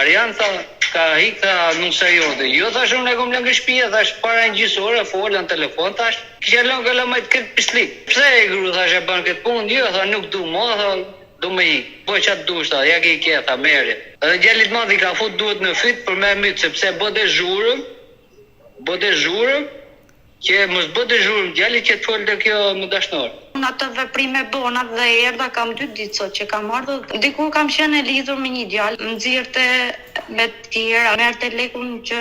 Arian tha, ka hikta nuk serioze. Jo thash unë e kom lënë në shtëpi, thash para një gjysore, folën në telefon, thash, kisha lënë kalamajt këtë pislik. Pse e gru thash e bën këtë punë? Jo, tha nuk du më, tha du me ik. Po çat dush tha, ja ke ikë tha merri. Edhe djalit madh i ka fut duhet në fyt për me myt sepse bëte zhurëm, që mos bëte zhurëm djali që të folte kjo më dashnor. Unë atë veprime bona dhe erdha kam 2 ditë sot që kam ardhur. Dikur kam qenë e lidhur me një djalë, më nxirrte me të tjera, merrte lekun që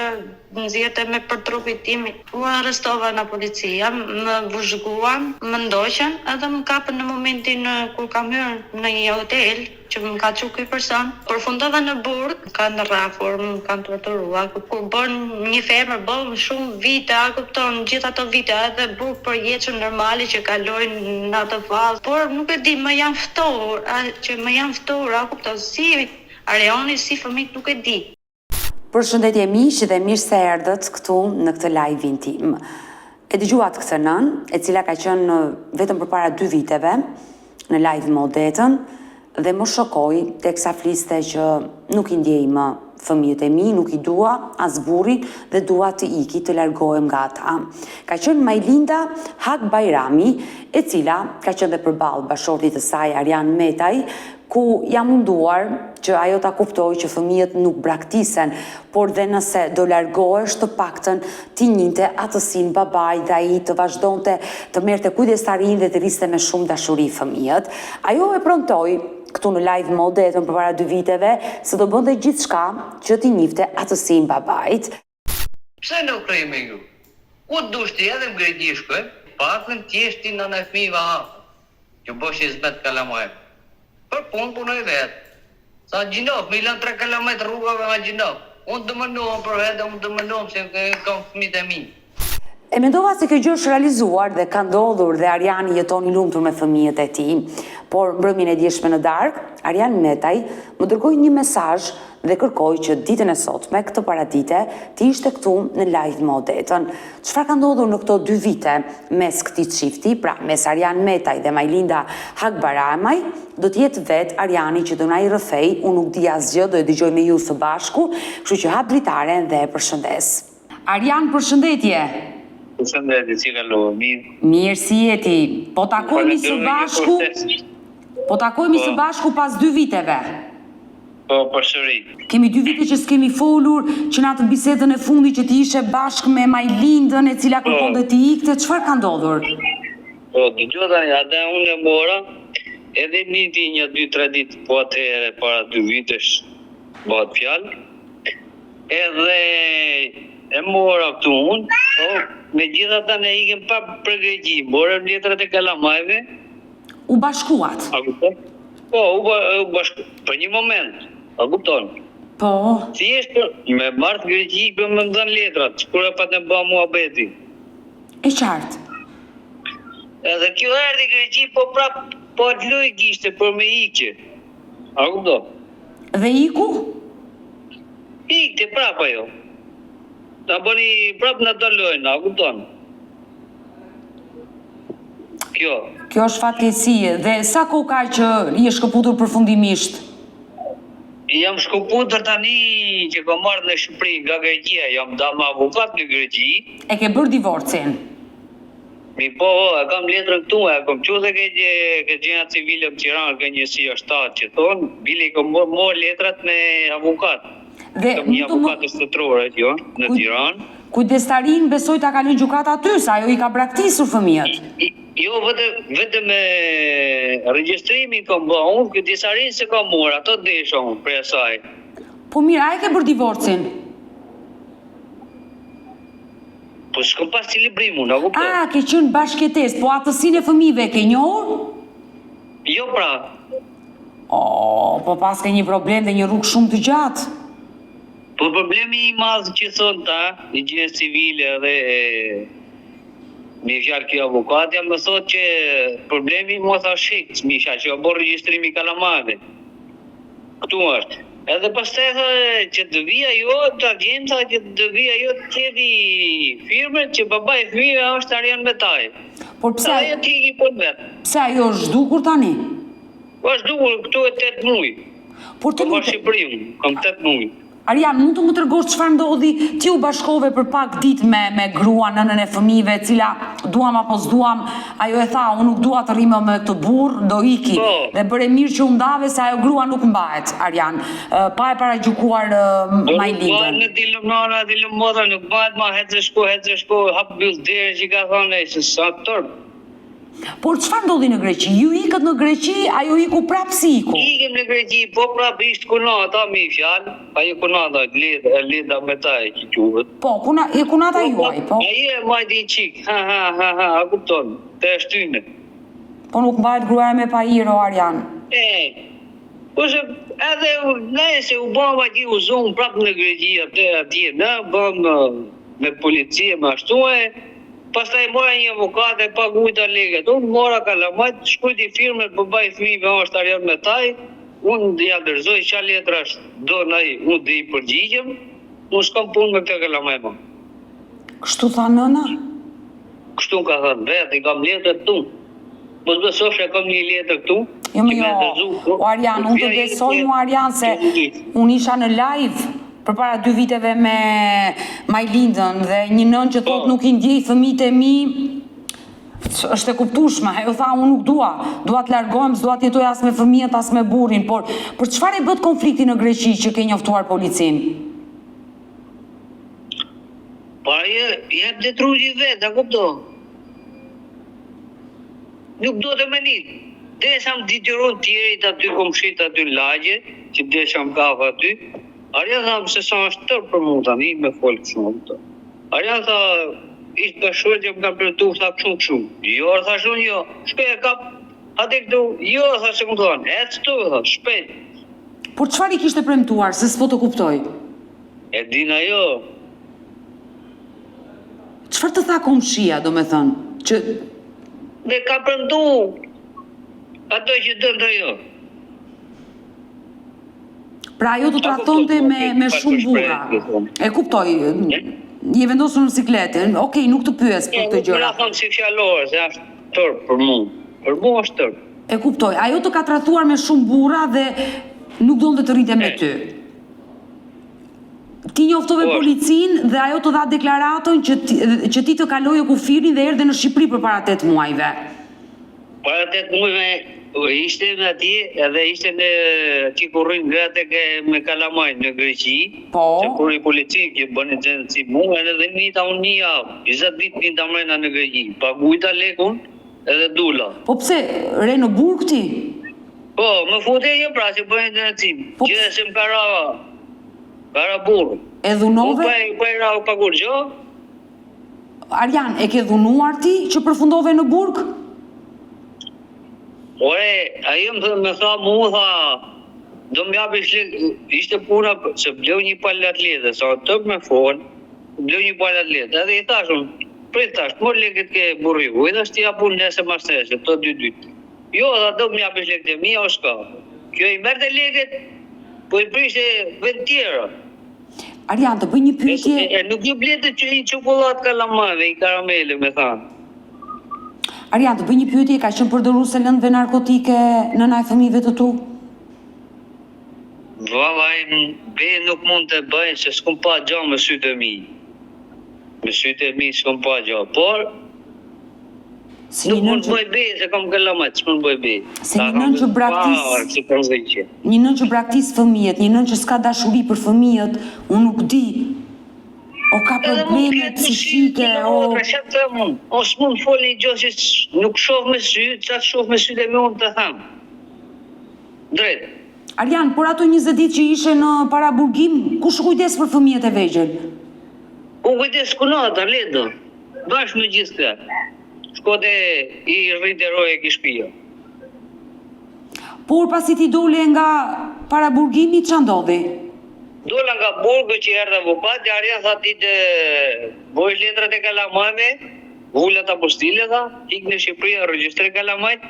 më nxirrte me për trupin tim. U arrestova nga policia, më vëzhguan, më ndoqën, edhe më kapën në momentin kur kam hyrë në një hotel që më ka çu ky person. Përfundova në burg, kanë rrafur, më kanë torturuar. Kur bën një femër bën shumë vite, a kupton, gjithë ato vite edhe burg për jetën normale që kalojnë në atë fazë, por nuk e di, më janë ftohur, a kupton, si Ariani, si fëmijët nuk e di. Përshëndetje miq dhe mirë se erdhët këtu në këtë live-in tim. E dëgjuat këtë nën, e cila ka qenë vetëm përpara 2 viteve në live modetën dhe më shokoi teksa fliste që nuk i ndjej më fëmijët e mi, nuk i dua as burri dhe dua të iki, të largohem nga ata. Ka qenë Majlinda Hak Bajrami, e cila ka qenë dhe përballë bashortit të saj Arian Metaj, ku jam munduar që ajo ta kuptoj që fëmijët nuk braktisen, por dhe nëse do largohesh të paktën ti njinte atësin babaj dhe ai të vazhdonte të merrte kujdestarin dhe të rriste me shumë dashuri fëmijët. Ajo e prontoi këtu në live modetën përpara 2 viteve se do bënte gjithçka që ti njifte atësin babait. Pse nuk krej me ju? Ku dushti edhe më gregjishkë, pakën tjeshti në në fëmijëve që bosh i zbet kalamaj. Për punë punoj vetë. Sa gjinof, me ilan 3 kilometr rrugave nga gjinof. Unë të mënohem për vetë, unë të mënohem se kam fëmijët e mi. E mendova se kjo gjë është realizuar dhe ka ndodhur dhe Ariani jeton i lumtur me fëmijët e tij. Por mbrëmjen e djeshme në darkë, Arian Metaj më dërgoi një mesazh dhe kërkoi që ditën e sotme, këtë paradite, të ishte këtu në live modetën. Çfarë ka ndodhur në këto 2 vite mes këtij çifti, pra mes Arian Metaj dhe Majlinda Hak Bajrami, do të jetë vetë Ariani që do na i rrëfej, unë nuk di asgjë, do e dëgjoj me ju së bashku, kështu që hap dritaren dhe e përshëndes. Arian, përshëndetje. Përshëndetje, si kalu, mirë. Mirë, si jeti. Po takojmë së bashku pas 2 viteve. Po, përsëri. Kemi 2 vite që s'kemi folur, që në atë bisedën e fundi që ti ishe bashkë me Majlindën, e cila kërkonte ti ikte, çfarë ka ndodhur? Po, dëgjoj tani, atë unë e mora, edhe niti një 2-3 ditë, po atëherë para 2 vitesh bëhet fjalë. Edhe e mora këtu unë, po me gjitha ta ne ikem pa përgregji, morëm letrat e kalamajve. U bashkuat? A kupton? Po, u bashku, për një moment, a kupton? Po. Thjesht me marrë greqi për më dhënë letrat, kur e pa të bëha muhabeti. E qartë. Edhe kjo erdhi greqi, po prap, po atë loj kishte për me ikje. A kupton? Dhe iku? Ikte prap ajo. Ta bëni prap në të lojnë, a kupton? Kjo është fatkeqësi. Dhe sa kohë ka që je shkëputur përfundimisht? Jam shkëputur tani që kam marrë në Shqipëri nga Greqia, jam dama avokat në Greqi. E ke bërë divorcin? Mi po, e kam letrën këtu, e kam qute ke gjena civile në Tiranë, ke njësi shtatë që thonë, bili kam morë letrat me avokat. Kam një avokat të shtëtrore në Tiranë. Kujdestarin besoj ta kalon gjykata aty, sa ajo i ka braktisur fëmijët. Jo, vetëm regjistrimin kam bërë, unë kujdestarin se kam morë, ato desha unë për asaj. Po mirë, a e ke bërë divorcin? Po s'kam pas cilibrim unë, a kupton? A, ke qenë bashkëjetesë, po atësinë e fëmijëve ke njohur? Jo pra. Po pas ke një problem dhe një rrugë shumë të gjatë. Po problemi i madh që thonë ta, një gjë civile dhe me fjalë kjo avokatja më thotë që problemi më tha shik, misha që ka bërë regjistrimi kalamave. Këtu është. Edhe pastaj thotë që të vija jo të agjenta, që të vija jo të qevi firmën që babai i fëmijëve është Arian Metaj. Por pse ajo t'i po vetë? Pse ajo është zhdukur tani? Po është zhdukur këtu e 8 muaj. Por të lutem. Shqipëri, kam 8 muaj. Arian, mund të më tregosh çfarë ndodhi? Ti u bashkove për pak ditë me gruan, nënën e fëmijëve, e cila duam apo s'duam, ajo e tha, unë nuk dua të rri më me këtë burr, do iki. Dhe bëre mirë që u ndave se ajo grua nuk mbahet, Arian. Pa e paragjykuar Majlindën. Nuk dilëm nana, dilëm motra, nuk bëhet ma hecë shko, hap mbyll derë që ka thonë, se sa tërp. Por çfarë ndodhi në Greqi? Ju ikët në Greqi, ajo iku prapë si iku? Ikim në Greqi, po prapë ishtë kunata mi fjalë, ajo kunata, leda me taj që quhet. Po, kunata juaj, po. Aje majti qik, ha, kupton, të shtyne. Po nuk mbahet gruaja me pajiro, Arian. Po se edhe nëse u bava që u zonë prapë në Greqi atje, në bëm me policie, me ashtu pastaj mora një avokat e pagujta legët. Unë mora kalamajt, shkujti firme për baj fëmijëve është Arian me taj, unë ja dërzoj qa letrash do nëj, unë dhe i përgjigjem, unë s'kam punë me këtë kalamajt më. Kështu tha nëna? Kështu ka thënë, vetë, i kam letër këtu. Mos besosh e kam një letër këtu. Jo, Arian, unë të besoj mu Arian se unë isha në live përpara 2 viteve me Majlindën dhe një nën që thot nuk i ndjej fëmijët e mi, është e kuptueshme, ajo tha unë nuk dua të largohem, s'dua të jetoj as me fëmijët as me burrin, por për çfarë e bët konflikti në Greqi që ke njoftuar policinë? Pa jep detruji vetë, a kupto? Nuk do të menit. Desha më dityron tjerit aty komshit aty në lagje, që desha më kafa aty. Arja tha se sa është tërë për mund tani me folë këshumë. Arja tha, ishtë bashkërë që më ka përtu, tha këshumë. Jo, tha shumë jo, shpe e kap, atë këtu, jo, tha se më thonë, e të tu, tha, shpet. Por çfarë i kishte premtuar, se s'po të kuptoj? E dina jo. Çfarë të tha komshia, do me thënë? Që... Dhe ka premtu, ato që dëndë jo. Pra ajo të trahtonte me shumë burra. E kuptoj, je vendosur në sikletë, okej, nuk të pyes për këtë gjëra. Nuk thonë si fjalore, se është tërë për mu. Për mu është tërë. E kuptoj, ajo të ka trahtuar me shumë burra dhe nuk donte të rrinte me ty. Ti njoftove policinë dhe ajo të dha deklaratën që ti të kaloje kufirin dhe erdhe në Shqipëri përpara 8 muajve. Para 8 muajve ishte në atje edhe ishte në që kurrin gratë me kalamajt në Greqi. Po. Që kurri polici që bëni gjendë si mu, edhe nita unë një javë. 20 ditë nita mrena në Greqi. Pagujta lekun edhe dula. Po pse, re në burg ti? Po, më fute jo pra që bëni të nëcim. Që dhe se më para burë. E dhunove? Po e rao pagur gjo. Arian, e ke dhunuar ti që përfundove në burg? Ore, ajo më tha mu, tha, do më japi ishte puna, se bleu një palë atlete, sa tëp me fol, bleu një palë atlete, edhe i thashun, prit thash, mor lekët ke burri, u edhe shti apun nese mas nese, të 2 dytë. Jo, tha, do më japi lekët e mija, o shka. Kjo i merte lekët, po i prishte vend tjera. Arian, të bëj një pyetje... Nuk ju blete që i çokollat kalamave, i karamele, me thanë. Arian, të bëj një pyetje, ka qenë përdoruese lëndëve narkotike nëna e fëmijëve të tu? Vallaj, be nuk mund të bëj, se s'kum pa gjo me sytë e mi. Me sytë e mi s'kum pa gjo, por... Nuk mund të bëj be, se kam kalamajt, s'mund bëj be. Se një nën që braktis... Një nën që braktis fëmijët, një nën që s'ka dashuri për fëmijët, unë nuk di... O ka probleme psiqike, o s'mund foli një gjë që nuk shoh me sy, qatë shoh me sytë e me unë të thamë. Drejt. Arian, por ato 20 ditë që ishe në paraburgim, kush kujdes për fëmijët e vegjël? U kujdes kunata, ledo. Bashkë me gjithë këtë. Shkote i rriteroj e kishpia. Por pasi ti dole nga paraburgimi, që ndodhi? Dola nga burgë që erdhe avokat, Arja tha ti të bojsh letrat e kalamajve, vullat apostile tha, ik në Shqipëria, regjistre kalamajt,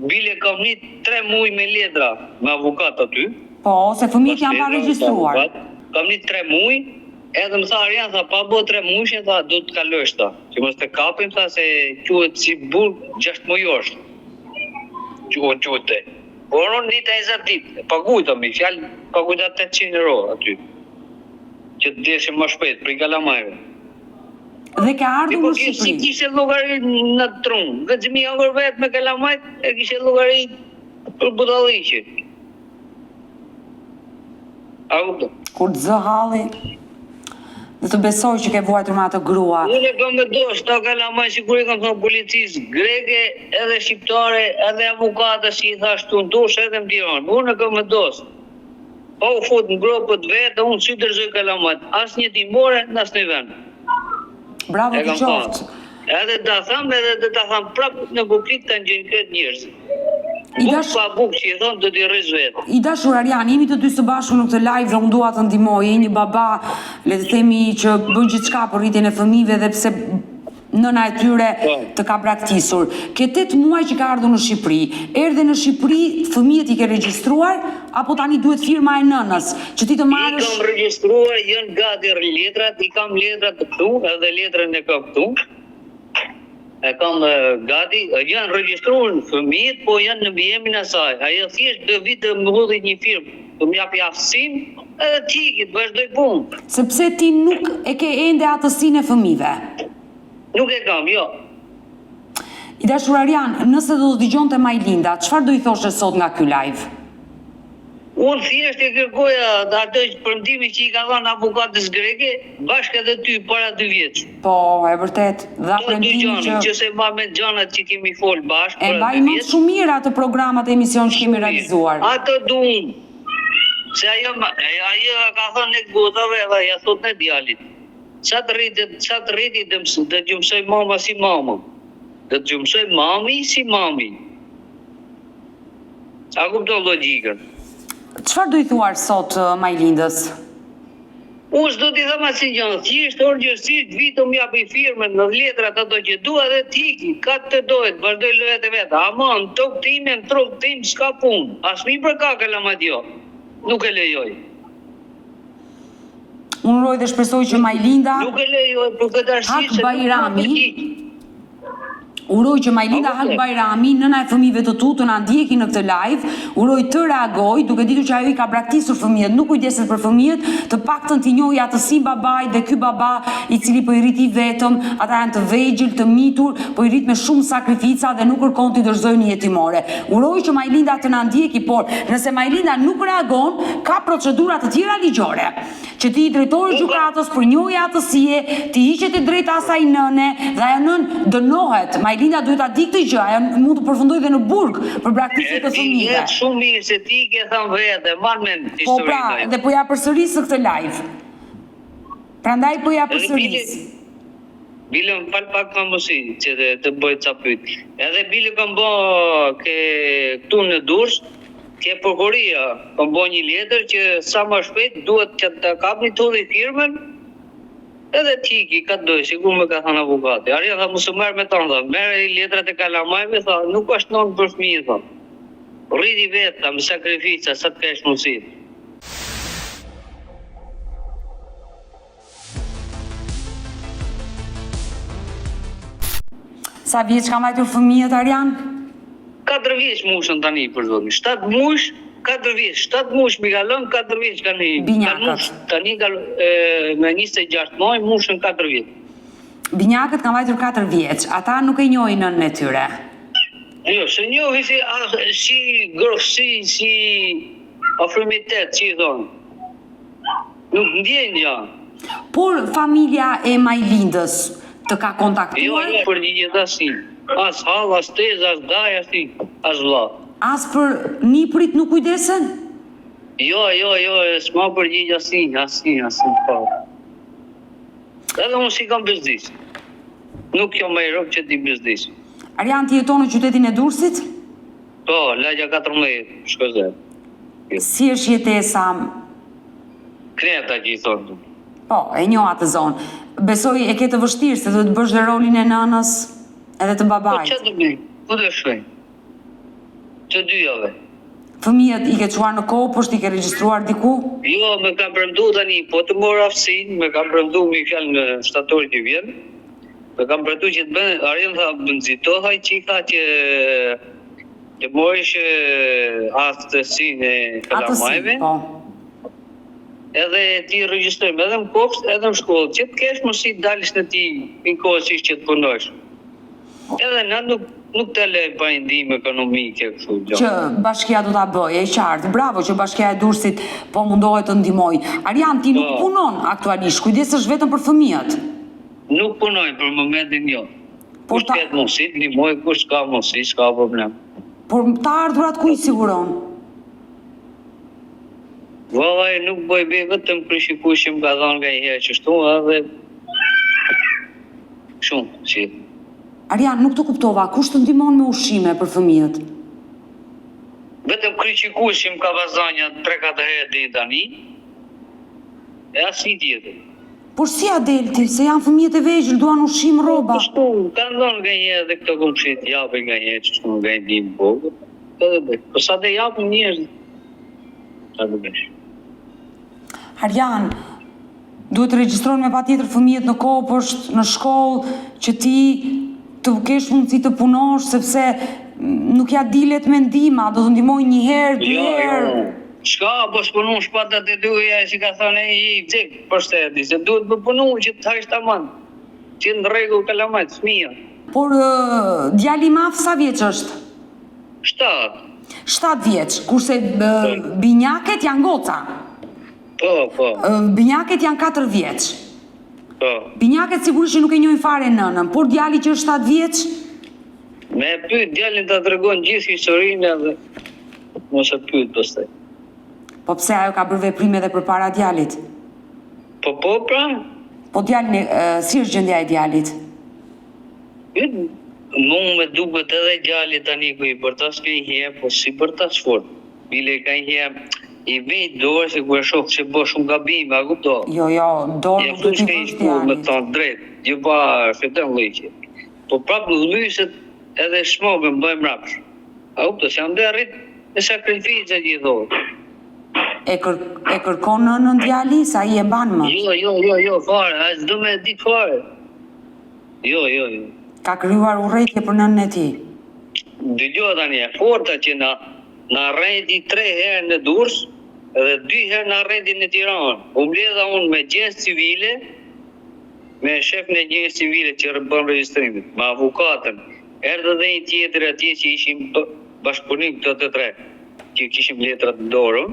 bile kam një 3 muaj me letra me avokat aty. Po, se fëmijët janë pa regjistruar. Kam një 3 muaj, edhe më tha Arja, tha, pa bo 3 muaj, tha, do të kalësh ta. Që mos të kapim, tha, se quhet si burg 6 mujosh. Quhet. Por unë një 20 ditë, pagujta mi, fjalë pagujta 800 euro aty. Që të deshe më shpejt, për i kalamajve. Dhe ka ardhur në Si Shqipëri. kishe llogari në trunë, dhe gjëmi angër vetë me kalamajt, e kishe llogari për budalliqe. A kupton? Kur të zë halli, dhe të besoj që ke vuajtur me atë grua. Unë kam me dosh, ta kalamaj sigur i kam thonë policisë greke, edhe shqiptare, edhe avukata që i thash tu në dush, edhe në Tiranë. Unë kam me dosh. Pa u fut në gropët vetë, unë si dërzoj kalamajt. As një timore, në as një vend. Bravo E të kam qoftë. thënë. Edhe ta tham, edhe ta tham prapë në publik të ngjën këtë njerëz. I Buk dash- pa buk që i thonë do t'i rriz vetë. I dashur Arian, jemi të dy së bashku në këtë live dhe unë dua të ndihmoj. Je një baba, le të themi që bën gjithçka për rritjen e fëmijëve dhe pse nëna e tyre të ka braktisur. Ke 8 muaj që ka ardhur në Shqipëri. Erdhe në Shqipëri, fëmijët i ke regjistruar apo tani duhet firma e nënës që ti të I marrësh? kam regjistruar, janë gati letrat, i kam letrat këtu, edhe letrën e kam këtu. E kam gati, janë regjistruar fëmijët, po janë në mbijemin e saj. Ajo thjesht do vit të më hodhi një firmë, të më japi aftësinë, edhe tikit, vazhdoj punë. Sepse ti nuk e ke ende atësinë e fëmijëve. Nuk e kam, jo. I dashur Arian, nëse do të dëgjonte Majlinda, çfarë do i thoshe sot nga ky live? Unë thjesht e kërkoja atë përndimi që i ka dhënë avukatës greke, bashkë edhe ty para 2 vjeç. Po, e vërtet, dha Ato dy premtimin gjana, që që se ma me gjanat që kemi fol bashkë e para mbaj 2 mend vjeç. shumë mirë atë programat e emision që kemi realizuar. Ato duan. Se ajo ka thënë në gotave dhe ja thot në djalit. Sa të rriti dhe të gjumësoj mama si mama. Dhe të gjumësoj mami si mami. A kupton logjikën? Çfarë do i thuar sot Majlindës? Unë s'do t'i thëma si gjënë, thjesht orgjësisht vitëm japi firmën në letrat ato që dua dhe tiki, ka të dohet, vazhdoj lojët e vetë. Ama në tokë time, në trokë tim, s'ka punë. As mi për ka kalamat jo. Nuk e lejoj. Unë uroj dhe shpresoj që Majlinda, Nuk e lejoj për këtë arsye Hak se nuk Bajrami, ka përgjigje. uroj që Majlinda Po, Hak vërtet. Bajrami, nëna e fëmijëve të tu, të na ndjeki në këtë live, uroj të reagoj, duke ditur që ajo i ka braktisur fëmijët, nuk kujdeset për fëmijët, të paktën t'i njohë atë si babait dhe ky baba i cili po i rrit i vetëm, ata janë të vegjël, të mitur, po i rrit me shumë sakrifica dhe nuk kërkon t'i dorëzojë një jetimore. Uroj që Majlinda të na ndjeki, por nëse Majlinda nuk reagon, ka procedura të tjera ligjore. Që ti i drejtori gjykatës për njohje atësie, ti hiqet e drejta asaj nëne dhe ajo nën dënohet. Majlinda duhet ta di këtë gjë, ajo mund të përfundojë dhe në burg për braktisje të Ti fëmijëve. jetë shumë mirë se ti ke thënë vetë, marr me Po pra, historinë. dhe po ja përsëris këtë live. Prandaj po ja përsëris. Bilëm fal pak më mësi që të bëj ca pyet. Edhe bile kam bë ke këtu në Durrës, ke prokuroria, kam bë një letër që sa më shpejt duhet që të kapni tudhi firmën. Edhe tiki ka doj, sigur më ka thënë avukati. Arja tha mos u merr me tonë, tha, merr letrat e kalamajve, tha, nuk është non për fëmijë, tha. Rriti vetë, tha, me sakrifica, sa të kesh mundësi. Sa vjeç ka mbajtur fëmijët Arian? 4 vjeç mushën tani për zotin. 7 mush, 4 vjeç. 7 mush mi kalon, 4 vjeç kanë. Binjakët. Tani me 26 muaj mushën 4 vjeç. Binjakët kanë mbajtur 4 vjeç. Ata nuk e njohin nënën e tyre. Jo, se njohi si grofsi, si afrimitet, që i thonë. Nuk ndjen janë. Por familja e Majlindës të ka Jo, kontaktuar? jo, përgjigjet asnjë. As hall, as tez, as daj, as vlla. As për niprit nuk kujdesen? Jo, s'ma përgjigj asnjë, po. Edhe unë si kam bezdis. Nuk jam më i rob që ti bezdis. Arian, ti jeton në qytetin e Durrësit? Po, lagja 14, shkozet. Si është jetesa? Kreta që i thonë. Po, e njoh atë zonë. Besoj e ke të vështirë se do të bësh dhe rolin e nënës edhe të Po, babait. që të bëj? Ku të shkoj? Të dyjave. Fëmijët i ke çuar në kopësht, i ke regjistruar diku? Jo, me kam premtu tani, po të mor aftësinë, me kam premtu me fjalë në shtatorit që vjen. Me kam premtu që të bën, Arjen tha, nxitohaj që i tha që të morish aftësinë e kalamajve, po. edhe ti regjistrojmë edhe në kopsht, edhe në shkollë, që të kesh mos i dalish në ti njëkohësisht që të punosh. Edhe na nuk të lej pa ndihmë ekonomike kështu gjë. Që bashkia do ta bëjë, e qartë. Bravo që bashkia e Durrësit po mundohet të ndihmoj. Arjan, ti nuk punon aktualisht, kujdesesh vetëm për fëmijët. Nuk punoj për momentin jo. Por Kush ketë mundësi, ndihmoj, kush ka mundësi, s'ka problem. Por të ardhurat ku i siguron? Vallaj, nuk bëj be vetëm përshikues që më ka dhënë nga herë çështu, edhe shumë, si. Arjan, nuk të kuptova, kush të ndihmon me ushqime për fëmijët? Vetëm kryqikues që më ka vazhdanja 3-4 herë deri tani. E asnjë tjetër. Por si Adelti, se janë fëmijët e vegjël, duan ushqim, rroba. Kështu, kanë dhënë nga herë dhe këto komshit japin nga herë çështu nga ndihmë vogël. Edhe bëj. Po sa të japin njerëz. Sa të bësh. Arjan, duhet të regjistrohen me patjetër fëmijët në kopësht, në shkollë, që ti të kesh mundësi të punosh, sepse nuk ja dilet me ndihma, do të ndihmoj një herë, dy herë. Shka, po s'punu shpatat e duja që ka thënë i cik për shteti, se duhet për punu që të hajsh tamam. Që në rregull kalamajt, fëmija. Por djali madh sa vjeç është? 7. 7 vjeç, kurse binjaket janë goca. Po. Binjaket janë 4 vjeç. Po. Binjaket sigurisht që nuk e njohin fare nënën, por djali që është 7 vjeç? Me pyet djalin ta tregon gjithë historinë edhe mos e pyet pastaj. Po pse ajo ka bërë veprime edhe përpara djalit? Po pra? Po djalin, si është gjendja e djalit? Mu me duket edhe djalit tani ku i bërtas ka një herë, po si bërtas fort. Bile ka një herë i vejt dorë se ku e shoh që bë shumë gabime, a kupto? Jo, dorë nuk do t'i vësh djalit. Me thonë drejt, jo pa shpetën liqe. Po prapë dhlyset edhe shmogë më bëjmë rapsh. A kupto, se jam dhe arrit e sakrificët gjithë. E kërkon nënën djali, sa i e mban më? Jo, fare, a s'do me ditë fare. Jo. Ka kryuar urrejtje për nënën e ti? Dëgjo tani, e forta që na rrejti 3 herë në Durrës edhe 2 herë na rrejti në Tiranë. U mbledha unë me gjensë civile, me shefin e gjensë civile që bën regjistrimin, me avukatën. Erdhe dhe një tjetër atje që ishim bashkëpunim këto të 3, që kishim letrat në dorë.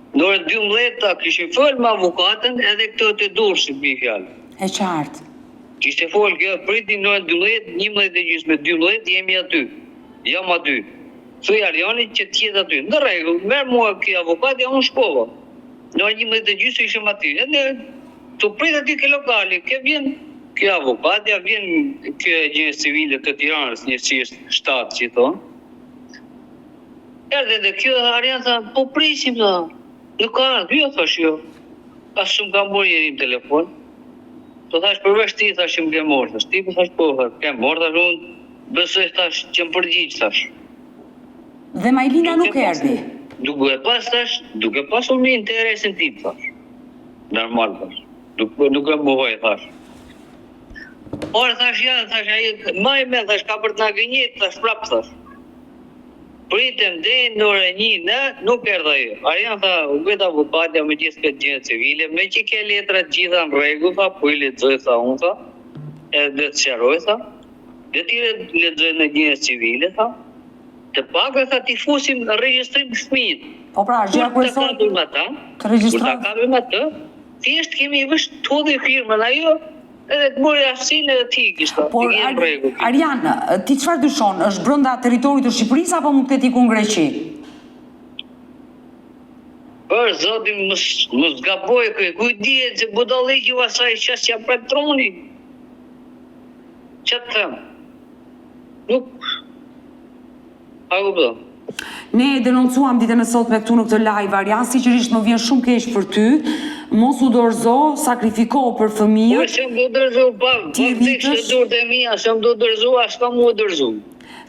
Në orën 12 kishim fol me avukatën edhe këto të Durrësit mi fjalë. E qartë. Kishte fol kjo priti në orën 12, 11:30, 12 jemi aty. Jam aty. Thuj Arjanit që t'jetë aty. Në rregull, merr mua ky avokat, unë shkova. Në orën 11:30 ishim aty. Edhe të prit aty ke lokali, ke vjen ky avokat, ja vjen ky gjensë civile të Tiranës, njësisht 7 që thonë. Erdhe dhe kjo Arjan tha, po prisim tha. Nuk ka ardhur, jo thash jo. As shumë kam bërë njëri në telefon. Po thash përveç ti thash që më ke morë, thash ti po thash po, ke morë thash unë besoj thash që më përgjigj thash. Dhe Majlina nuk erdhi. Duke pas unë me interesin tim thash. Normal thash. Nuk e mohoj thash. Por thash ja, thash ai maj me thash ka për të na gënjit, thash prap thash. Pritem dhe në orën 1 nuk erdha ajo. Arjan tha, u vetë avokatja me gjithë këtë gjendje civile, me që ke letrat gjitha në rregull, tha, po i lexoj tha unë tha, edhe të sqaroj tha, dhe ti lexoj në gjendje civile tha, të paktën tha ti fusim në regjistrim të fëmijët. Po pra, gjëja kryesore të regjistrojmë. Kur ta kapim atë, thjesht kemi vësh to dhe firmën ajo. Edhe të mori aftësinë edhe ti kishta. Por Arjan, ti çfarë dyshon? Është brenda territorit të Shqipërisë apo mund të ketë ikur në Greqi? Për zotin mos gaboj kë, ku dihet se budallëqi u asaj çështja për troni. Çfarë them? Nuk. A kupton? Ne e denoncuam ditën e sotme këtu në këtë live, Arjan, sigurisht më vjen shumë keq për ty. Mos u dorëzo, sakrifiko për fëmijët. Po s'm do dorëzo pa. Po të dorët e mia, s'm do dorëzo, as pa mua dorëzo.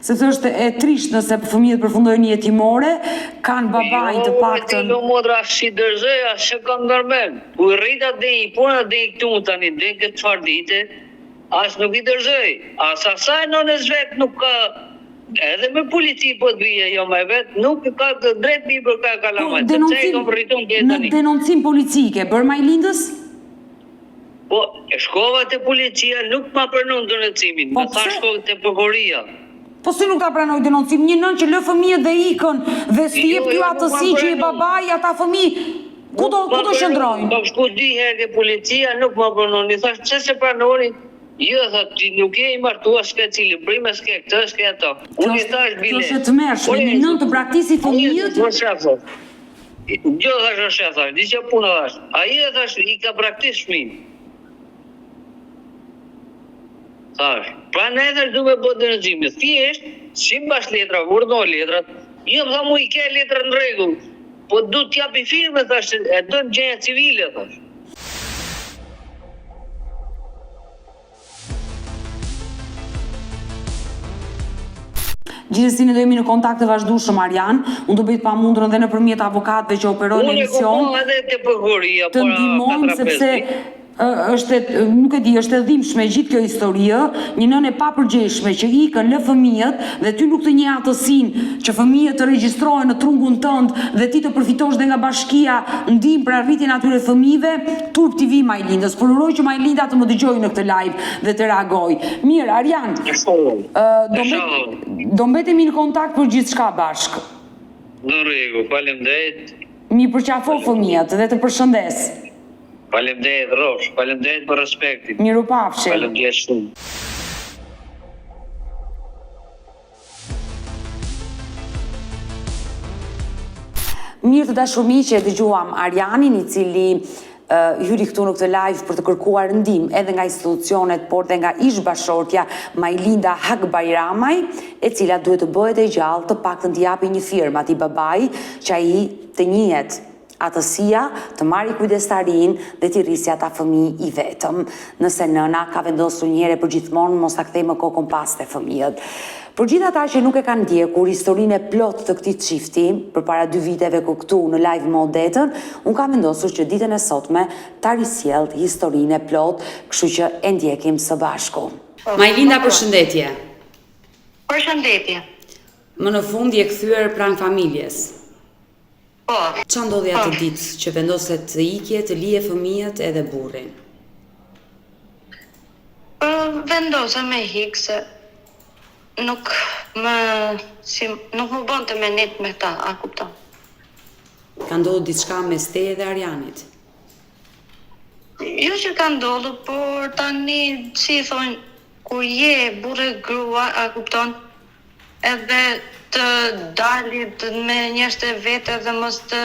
Sepse është e trisht nëse fëmijët përfundojnë një jetimore, kanë babain të paktën. Jo, modra si dorëzoj, as që kanë ndërmend. U rrita deri, puna deri këtu tani, deri këtë çfarë dite, as nuk i dorëzoj. As asaj nënës vet nuk ka Edhe me polici po të vije, jo me vetë, nuk ka të drejt mi për ka kalamajt, sepse e kom rritun të në denoncim policike, bërë Majlindës? Po, e shkova të policia nuk ma pranun denoncimin, ma tha shkova të prokuroria. Po si nuk ta pranoj denoncim, një nën që lë fëmijët dhe ikën dhe s'jep kjo atësi që i babaj, ata fëmijë, ku do shëndrojnë? Po shku 2 herë ke policia, nuk ma pranoni, thash që se pranoni? Jo, thot, ti nuk je i martuar, s'ke cilibrim, s'ke këtë, s'ke ato. Unë i thash bile. Kjo është të mërshme, një nën të praktisi fëmijët? Jo, thash është thash, di që puna thash. A i e thash, i ka praktis shmin. Thash, pra ne thash du me bo denoncime, thjesht, si bash letra, vërdo letrat, jo më tha mu i ke letrat në regull, po du t'japi firme, thash, e do në gjenja civile, thash. Gjithsesi ne do jemi në kontakt të vazhdueshëm Arjan, unë do bëj të pamundurën dhe nëpërmjet avokatëve që operojnë në emision. Unë e edhe te prokuroria, të ndihmojmë sepse nuk e di, është e dhimbshme gjithë kjo histori, një nënë e papërgjeshme që ikën lë fëmijët dhe ty nuk të njeh atësinë që fëmijët të regjistrohen në trungun tënd dhe ti të përfitosh dhe nga bashkia ndihmë për arritjen atyre fëmijëve, Turp TV Majlindës. Por uroj që Majlinda të më dëgjojë në këtë live dhe të reagoj. Mirë, Arjan. Do mbetemi në kontakt për gjithçka bashk. Në rregull, faleminderit. Mi përqafo fëmijët dhe të përshëndes. Faleminderit Rosh, faleminderit për respektin. Mirupafshim. Faleminderit shumë. Mirë të dashur miq, që dëgjuam Arjanin i cili hyri këtu në këtë live për të kërkuar ndihmë edhe nga institucionet, por dhe nga ish-bashortja Majlinda Hakbajramaj, e cila duhet të bëhet e gjallë, të paktën të japi një firmë atij babai që ai të njihet atësia, të marri kujdestarin dhe t'i rrisi ata fëmijë i vetëm. Nëse nëna ka vendosur një herë përgjithmonë mos ta kthej më kokën pas te fëmijët. Për gjithë ata që nuk e kanë ndjekur historinë e plot të këtij çifti, përpara 2 viteve ku këtu në live më odetën, unë kam vendosur që ditën e sotme ta risjell historinë e plot, kështu që e ndjekim së bashku. Majlinda, përshëndetje. Përshëndetje. Më në fund je kthyer pranë familjes. Po. Ç'a ndodhi atë ditë që vendoset të ikje, të lije fëmijët edhe burrin? Vendosem me hik se nuk më bënte me net me ta, a kupton? Ka ndodhur diçka mes teje dhe Arjanit? Jo që ka ndodhur, por tani si thonë, kur je burrë grua, a kupton? Edhe të dalit me njerëzit e vetë dhe mos të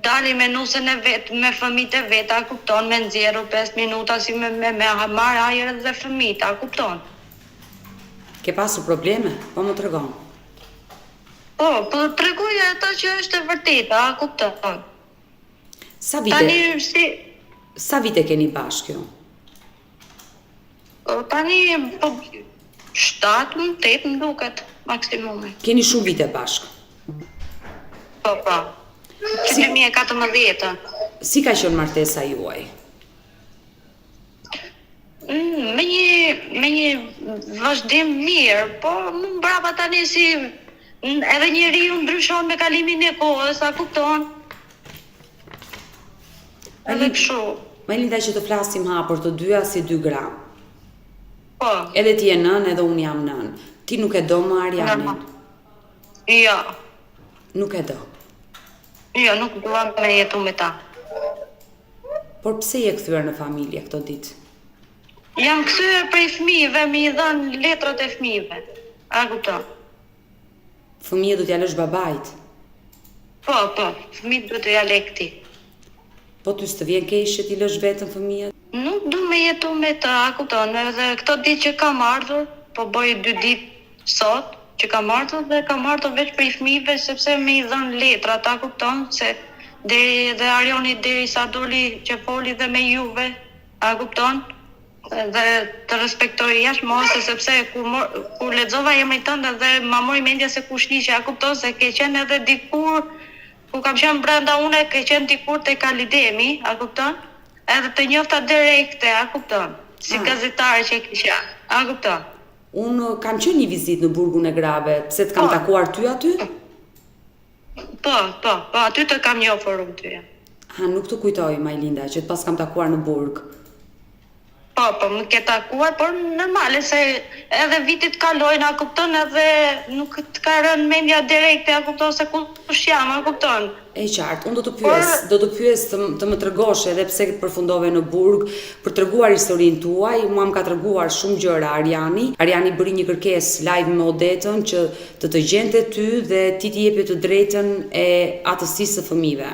dali me nusën e vetë, me fëmijët e vetë, a kupton, me nxjerrë 5 minuta si me marr ajër dhe fëmijët, a kupton? Ke pasur probleme? Po më tregon. Po tregoj ata që është e vërtetë, a kupton? Sa vite keni bashkë ju? Tani 7, 8 më duket maksimumi. Keni shumë vite bashkë? Po. Që 2014. Si ka qenë martesa juaj? Me një vazhdim mirë, po më mbrapa tani si edhe njeriu ndryshon me kalimin e kohës, a kupton? Edhe kështu. Majlinda, që të flasim hapur të dyja si 2 gra. Po. Edhe ti je nën, edhe unë jam nën. Ti nuk e do më Arjanin? Jo. Nuk e do? Jo, nuk dua me jetu me ta. Por pse je kthyer në familje këto ditë? Jam kthyer prej fëmijëve, më i dhënë letrat e fëmijëve. A kupton? Fëmijët do t'ja lësh babait? Po, fëmijët do t'ja lë këtij. Po ty s'të vjen keq që ti lësh vetëm fëmijët? Nuk du me jetu me ta, a kupton, edhe këto ditë që kam ardhur, po bëj 2 ditë sot që kam ardhur dhe kam ardhur veç për i fëmijëve sepse më i dhënë letrat, a kupton, se dhe Arjoni derisa doli që foli dhe me juve, a kupton, dhe të respektoj jashtëmoshë sepse kur lexova emrin tënd dhe ma mori mendja se kush ishe, a kupton, se ke qenë edhe dikur ku kam qenë brenda une, ke qenë dikur te Kalidemi, a kupton? Edhe të njofta direkte, a kupton? Si gazetare që kisha, a kupton? Unë kam qenë një vizitë në Burgun e Grave, pse të kam takuar ty aty? Po, aty të kam njohur unë ty. Ha, nuk të kujtoj, Majlinda, që të pas kam takuar në Burg. Po, më ke takuar, por normale se edhe vitit kalojnë, a kupton, edhe nuk të ka rënë mendja direkte, a kupton, se kush jam, a kupton. E qartë, unë do të pyes të më tregosh edhe pse përfundove në Burg, për treguar historinë tuaj. Mua më ka treguar shumë gjëra Ariani. Ariani bëri një kërkesë live me Odetën që të gjente ty dhe ti t'i jepje të drejtën e atësisë së fëmijëve.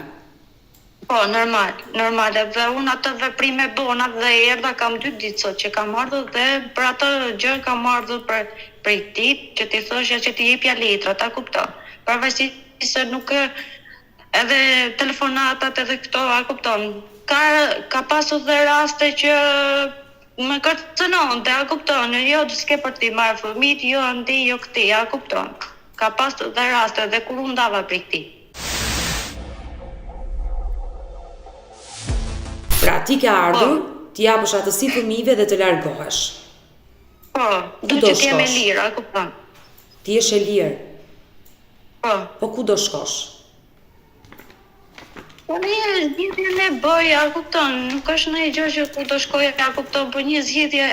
Po, normal, dhe unë atë veprime bona dhe erdha kam 2 ditë sot që kam ardhur dhe për atë gjë kam ardhur për ti që ti thoshe që ti jepja letrat, a kupton. Përveçse se nuk edhe telefonatat edhe këto, a kupton. Ka pasur dhe raste që më kërcënonte, a kupton. Jo, s'ke për ti marrë fëmijët, jo andi, jo këti, a kupton. Ka pasur dhe raste dhe kur unë ndava për ti. Pra, ti ke ardhur, ti japësh atësi fëmijëve dhe të largohesh. Po, du që t'jem e lirë, a kupton. Ti jesh e lirë. Po, ku do shkosh? Po një zgjidhje ne bëj, a kupton, nuk është në gjë që ku do shkoj, a kupton, po një zgjidhje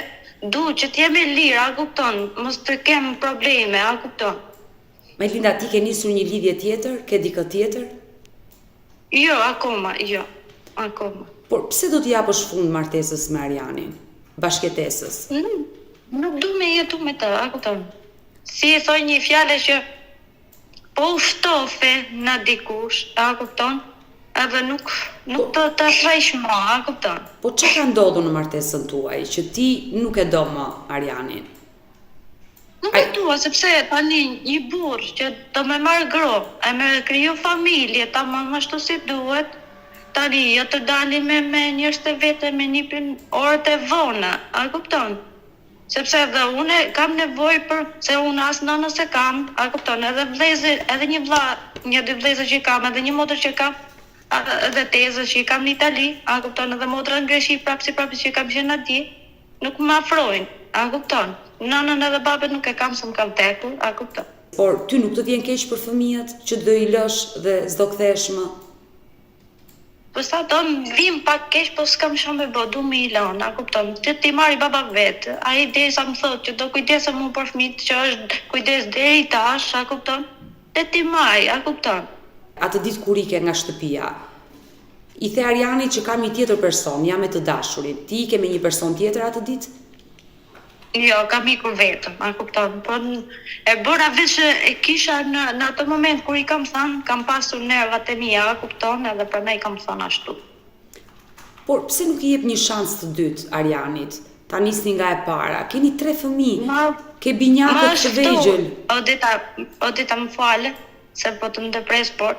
du që t'jem e lirë, a kupton, mos të kem probleme, a kupton. Majlinda, ti ke nisur një lidhje tjetër, ke dikë tjetër? Jo, akoma. Por pse do t'i japësh fund martesës me Arianin, bashkëtesës? Nuk du me jetu me të, a kupton. Si e thoj një fjale që po uftofe në dikush, a kupton, edhe nuk do të shvejsh ma, a kupton. Po që ka ndodhur në martesën tuaj, që ti nuk e do më Arianin? Nuk e dua, sepse tani një burr që do me marrë gro, e me kriju familje, ta më ashtu si duhet, tani jo të dalim me njerëz të vete me nipin orët e vona, a kupton? Sepse edhe unë kam nevojë se unë as nënës e kam, a kupton, edhe vëllezër, edhe një vlla, një dy vëllezër që kam, edhe një motër që kam, edhe tezë që i kam në Itali, a kupton, edhe motra në Greqi prapsi që kam qenë atje, nuk më afrojnë, a kupton. Nënën edhe babet nuk e kam se më kam tekur, a kupton. Por ty nuk të vjen keq për fëmijët që do i lësh dhe s'do kthesh më? Po sa do më vim pak keq, po s'kam shumë me bë, du me i lanë, a kupton. Që ti marri baba vetë, a i desa më thotë që do kujdesë mu për fëmijët që është kujdes deri tash, a kupton. Dhe ti marri, a kupton. Atë ditë kur ike nga shtëpia, i the Ariani që kam një tjetër person, jam me të dashurin. Ti ike me një person tjetër atë ditë? Jo, kam ikur vetëm, a kupton. Po e bëra veç e kisha në atë moment kur i kam thënë, kam pasur nervat e mia, a kupton, edhe prandaj kam thënë ashtu. Por pse nuk i jep një shans të dytë Arianit? Ta nisni nga e para. Keni 3 fëmijë. Ke binjakët të vegjël. Odeta më fale, se po të më depres, por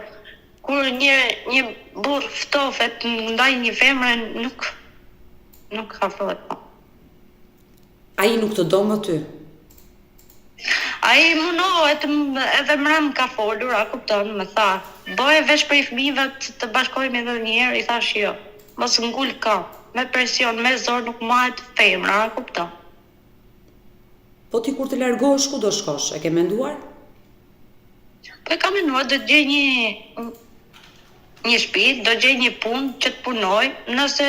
kur një burr ftofet ndaj një femre nuk afrohet po. Ai nuk të do më ty? Ai mundohet edhe mram ka folur, a kupton, më tha, bëje vesh për i fëmijëve të bashkojmë edhe një herë, i thash jo, mos ngul ka, me presion, me zor nuk mahet femra, a kupton. Po ti kur të largohesh ku do shkosh, e ke menduar? Po e kam menduar, do gjej një shtëpi, do gjej një punë që të punoj, nëse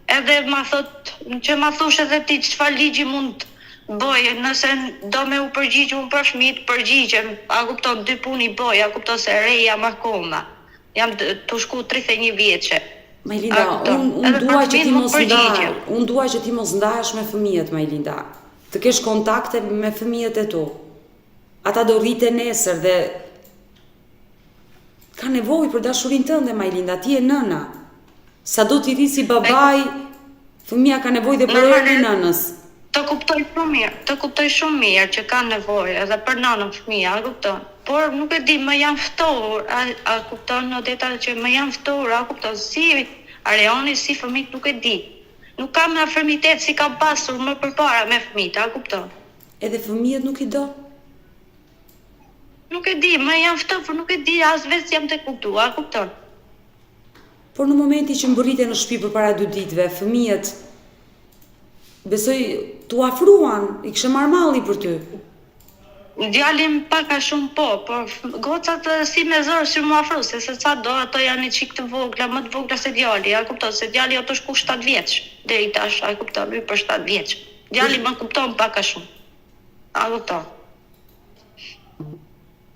edhe ma thot, që ma thush edhe ti çfarë ligji mund të bëj, nëse do me u përgjigj unë për fëmijët, përgjigjem, a kupton, 2 punë i bëj, a kupton se re jam akoma. Jam të shku 31 vjeçe. Majlinda, unë dua që ti mos ndahesh me fëmijët, Majlinda. Të kesh kontakte me fëmijët e tu. Ata do rriten nesër dhe ka nevojë për dashurinë tënde, Majlinda, ti je nëna. Sa do t'i rrisi babai, fëmija ka nevojë dhe për erën e nënës. Të kuptoj shumë mirë që ka nevojë edhe për nënën fëmija, a kupton. Por nuk e di, më janë ftohur, a kupton, Odeta që më janë ftohur, a kupton, si Ariani, si fëmijët nuk e di. Nuk kam në afërmitet si kam pasur më përpara me fëmijët, a kupton. Edhe fëmijët nuk i do? Nuk e di, më janë ftohur, nuk e di, as vetë jam të kuptu, a kupton. Por në momenti që mbërrite në shtëpi përpara 2 ditëve, fëmijët besoj Tu afruan, i kishe marrë malli për ty. Djalim pak a shumë po, por gocat si me zërë si më afru, se sa do, ato janë një qik të vogla, më të vogla se djali, a kupton, se djali ato shku 7 vjeç, deri tash, a kupton, hy për 7 vjeç. Djali më kupton pak a shumë, a kupton.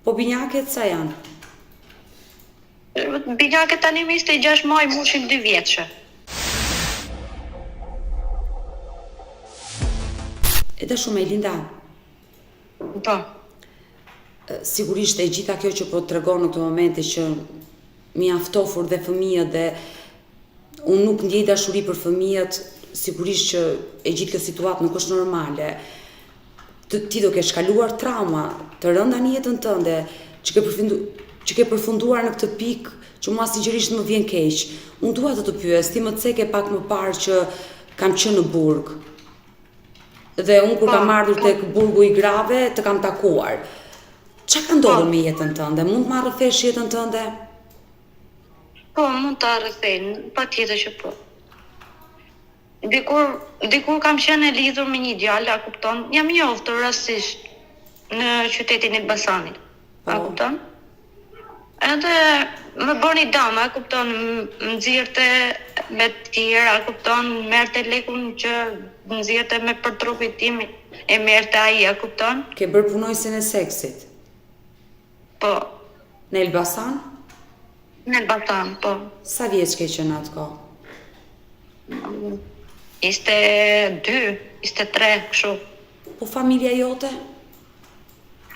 Po binjaket sa janë? Binjaket tani mi 6 maj mushin 2 vjeçë. E të shumë e Linda, Po. sigurisht e gjitha kjo që po të tregon në këtë momente që mi aftofur dhe fëmijët dhe unë nuk ndjej dashuri për fëmijët, sigurisht që e gjithë kjo situatë nuk është normale. Ti do ke shkaluar trauma të rënda në jetën tënde, që ke përfunduar në këtë pikë që mua sinqerisht më vjen keq. Unë dua të pyes, ti më ceke pak më parë që kam qenë në burg. Dhe unë kur kam ardhur tek burgu i grave, të kam takuar. Çka ka ndodhur me jetën tënde? Mund të marrë fesh jetën tënde? Po, mund të arrethejnë, pa tjetër që po. Dikur kam qenë e lidhur me një djalë, a kupton? Jam njoftur rastisht në qytetin e Elbasanit, a kupton? Edhe më bëni dama, a kupton, më nxirrte me të tjerë, a kupton, merrte lekun që më nxirrte me për trupin tim, e merrte ai, a kupton? Ke bërë punojësen e seksit? Po, Në Elbasan? në Elbasan, po. Sa vjeç ke qenë atë kohë? 22, 23, kështu. Po familja jote?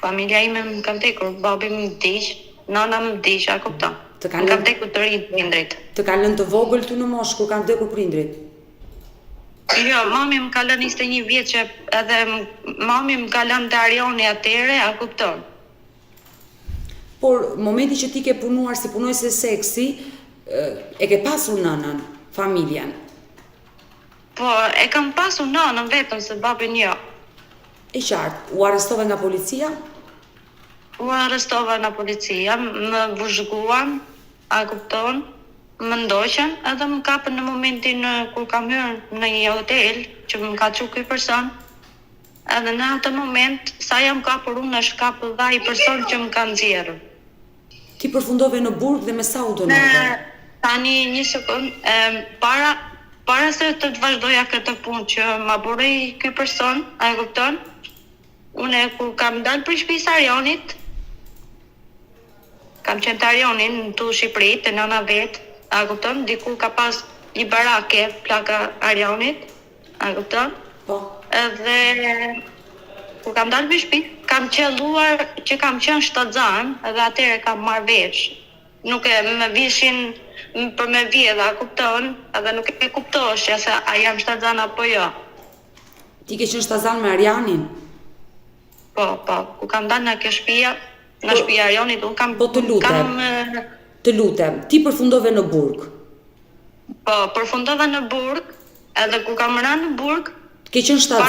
Familja ime më kam tekur, babi më vdiq, nana më vdiq, a kupton? Të Më kanë kam tekur të rinj prindrit. Të kanë lënë të vogël ty në moshë kur kanë vdekur prindrit? Jo, mami më ka lënë 21 vjeçë, edhe mami më ka lënë te Arioni atëre, a kupton? Por momenti që ti ke punuar si punojëse seksi, e ke pasur nënën, familjen. Po, e kam pasur nanën vetëm se babin jo. E qartë, u arrestove nga policia? U arrestova nga policia, më vëzhguan, a kupton, më ndoqën, edhe më kapën në momentin kur kam hyrë në një hotel, që më ka çu ky person. Edhe në atë moment, sa jam kapur unë, është kapur dha i person që më ka nxjerrur. Ti përfundove në burg dhe me sa u dënove? Tani një sekund, para se të vazhdoja këtë punë që ma bëri ky person, a e kupton? Unë kur kam dalë për shtëpisë Arionit, kam qenë të Arionin në tu Shqipëri, të nëna vetë, a kupton? Diku ka pas një barake, plaka Arionit, a kupton? Po. Edhe kur kam dalë për shtëpi, kam qelluar që kam qenë shtatzan, edhe atëherë kam marrë vesh. Nuk e më vishin për me vjedh, a kupton? Edhe nuk e kuptoshja se a jam shtatzan apo jo. Ti ke qenë shtazan me Arianin? Po, ku kam dalë në kjo shtëpia, në shtëpia Arionit, unë kam... Po të lutem, të lutem, ti përfundove në burg? Po, përfundova në burg, edhe ku kam rënë në burg, Ke qenë shtazan?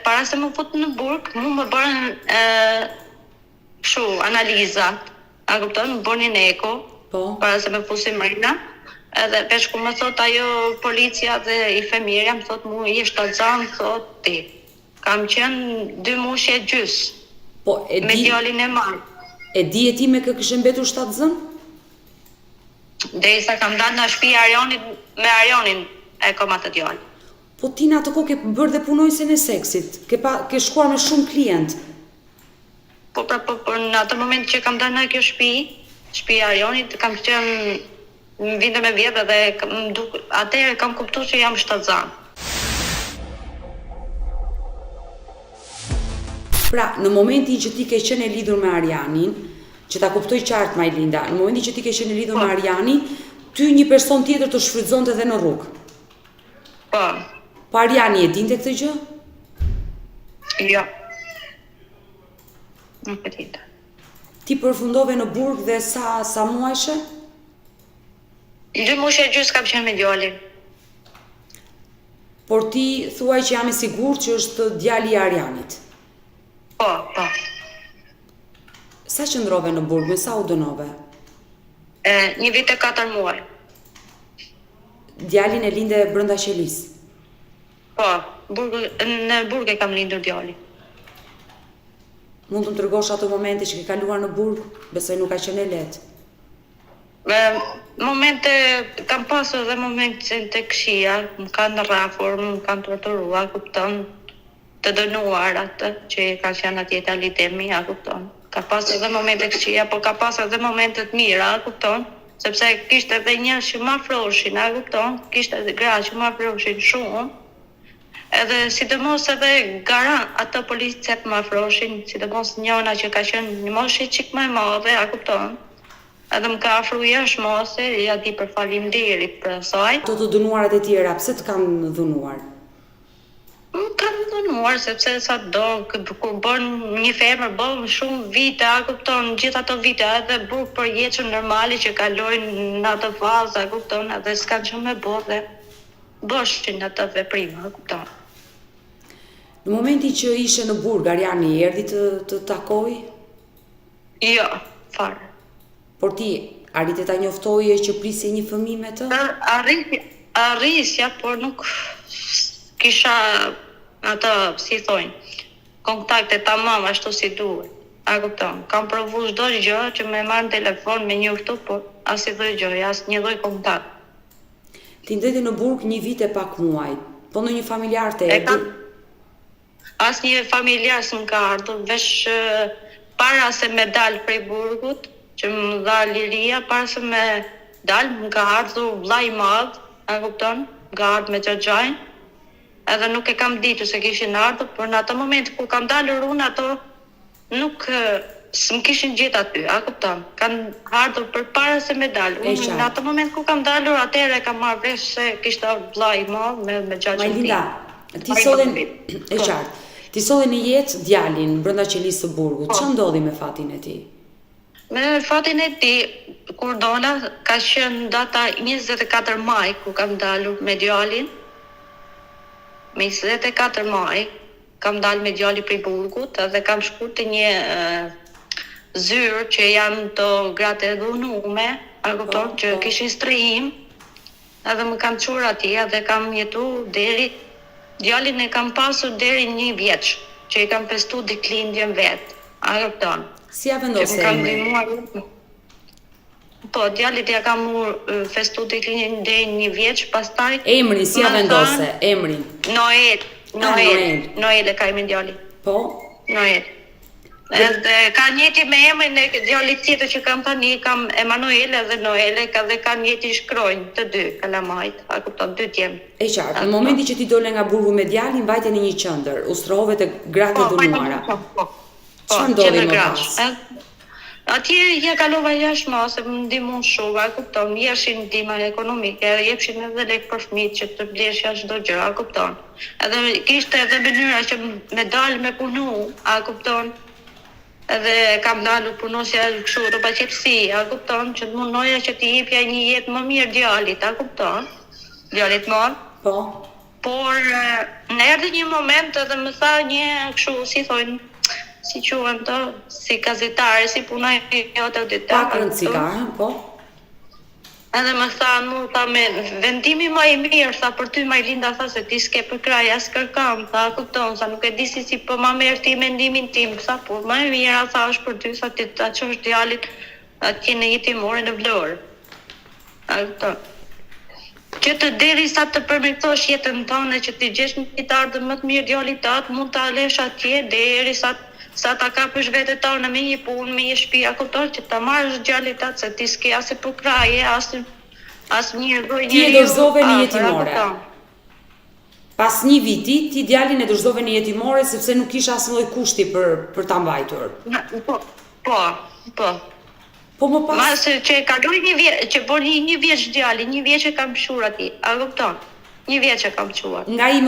Para se më fut në burg, mu më bërën analizat, a kupton, më bënin eko, Po. para se më fusim mrena, edhe veç ku më thot ajo policia dhe i femirja, më thot mu i shtatzan, thot ti. Kam qenë 2 mushje gjys, Po, me djalin e marë. E di e ti me kë këshë mbetur shtatzën? Derisa kam dalë në shtëpia Arionit, me Arionin e kom atë djalë. Po ti në atë kohë ke bërë dhe punojësen e seksit, ke shkuar me shumë klient. Po, në atë moment që kam dalë në kjo shtëpia Arionit, kam qenë më vinte me vjetë dhe atëherë kam kuptuar që jam shtatzan. Pra, në momentin që ti ke qenë e lidhur me Arianin, që ta kuptoj qartë Majlinda, në momentin që ti ke qenë e lidhur me Arianin, ty një person tjetër të shfrytëzonte edhe në rrugë. Po. Po Ariani e dinte këtë gjë? Jo. Nuk e dinte. Ti përfundove në burg dhe sa muajshe? 2 mushje gjys kam qenë me djalin. Por ti thuaj që jam e sigurt që është djali i Arianit. Po. Sa qëndrove në burg, me sa u dënove? 1 vit e 4 muaj. Djalin e linde brenda qelis? Po, në Burg e kam lindur djali. Mund të më tregosh ato momente që ke kaluar në Burg? Besoj nuk ka qenë e lehtë. Momente, kam pasur edhe momente të këshia, më kanë rrafur, më kanë torturuar, kupton, të dënuar atë që kanë qenë atje talitemi, a kupton. Ka pasur edhe momente këshia, por ka pasur edhe momente të mira, a kupton, sepse kishte edhe njerëz që më afroheshin, a kupton, kishte edhe gra që më afroheshin shumë. Edhe sidomos edhe ato policët më afroheshin, sidomos njëna që ka qenë një moshë çik më e madhe, a kupton. Edhe më ka afru jashtë mose, ja di për faleminderit për asaj. Ato të dënuarat e tjera, pse të kanë dënuar? Më kanë dënuar, sepse sa do, kur bën një femër, bën shumë vite, a kupton, gjithë ato vite, edhe Burg për jetën normale që kalojnë në ato fazë, a kupton, edhe s'kanë që me bo dhe bështin ato veprime, a kupton. Në momenti që ishe në Burg, Ariani erdhi të takoj? Jo, fare. Por ti, arrite ta njoftoje që prisje një fëmijë me të? Arrisja, por nuk kisha ato, si thojnë, kontakte tamam ashtu si duhet. A kupton, kam provu çdo gjë që më marr në telefon me njoftu, por asnjë gjë, asnjë lloj kontakt. Ti ndete në Burg një vit e pak muaj, po në një familjar të erdhi? Asnjë familjar s'm ka ardhur, veç para se me dal prej Burgut, që më dha liria, para se me dal, më ka ardhur vllai i madh, a kupton, ka ardhur me xhaxhain, edhe nuk e kam ditur se kishin ardhur, por në ato moment kur kam dalur unë, ato nuk s'm kishin gjetë aty, a kupton, kanë ardhur përpara se me dal. Unë në ato moment kur kam dalur, atëherë kam marrë vesh se kishte vllai i madh me xhaxhin. Majlinda, ti sollen e qartë. Ti sollen në jetë djalin brenda qelisë së Burgut. Ç'o ndodhi me fatin e tij? Me fatin e ti, kur dola, ka qenë data 24 maj, ku kam dalur me djalin. Me 24 maj, kam dalë me djali prej Burgut, edhe kam shku të një zyrë që janë të gratë e dhunume, a kupton, që kishin strehim, edhe më kam qurë atje, edhe kam jetu deri, djalin e kam pasur deri 1 vjeç, që i kam festu diklindjen vetë, a kupton. Si ja vendose emrin? Po, djalit ja kam festu diklindjen deri 1 vjeç, pastaj... Emrin, si ja vendose, emrin? Noel e ka emrin djali. Po? Noel. Edhe ka njëti me emrin e djalit tjetër që kam tani, kam Emanuele dhe Noele, dhe ka njëti shkrojnë të dy, kalamajt, a kupton, dy tjemë. E qartë, në momenti që ti dole nga Burgu me djalin, vajte në një qendër, ustrove të gratë e dhunuara. Çfarë ndodhi më pas? Atje ja kalova jashtë mase, më ndihmon shumë, a kupton, jeshin ndihma ekonomike, jepshin edhe lek për fëmijët që të bleshja çdo gjë, a kupton. Edhe kishte edhe mënyra që me dalë me punu, a kupton. Edhe kam dalë punosja kështu rroba qetësi, a kupton, që të mundoja që t'i jepja një jetë më mirë djalit, a kupton. Djalit mon. Po. Por në erdhi një moment edhe më tha një kështu, si thonë, si quhen të, si gazetare, si punoj jote auditor. Pak rëndësika, po? Edhe më tha me vendimi më i mirë, tha për ty Majlinda, tha se ti s'ke për kraj, as kërkam, tha kupton, sa nuk e di si po ma merr ti mendimin tim, tha po më e mirë, tha është për ty, sa ti ta çosh djalit atje në jetimore në Vlorë. A kupton. Që të deri sa të përmirësosh jetën tonë, që ti gjesh një ardhë më të mirë djalit tat, mund ta lesh atje deri sa ta kapësh vetë tonë me një punë, me një shtëpi, a kupton, që ta marrësh djalit tat, se ti s'ke as për kraje, as një lloj njeriu. Ti e dorëzove në jetimore. Pas 1 viti, ti djalin e dorëzove në jetimore sepse nuk kisha asnjë lloj kushti për ta mbajtur. Po. Po më pas. Mas që kaloi 1 vjeç, që boni 1 vjeç djali, 1 vjeç e kam qur atij, a kupton? 1 vjeç e kam quar. Nga i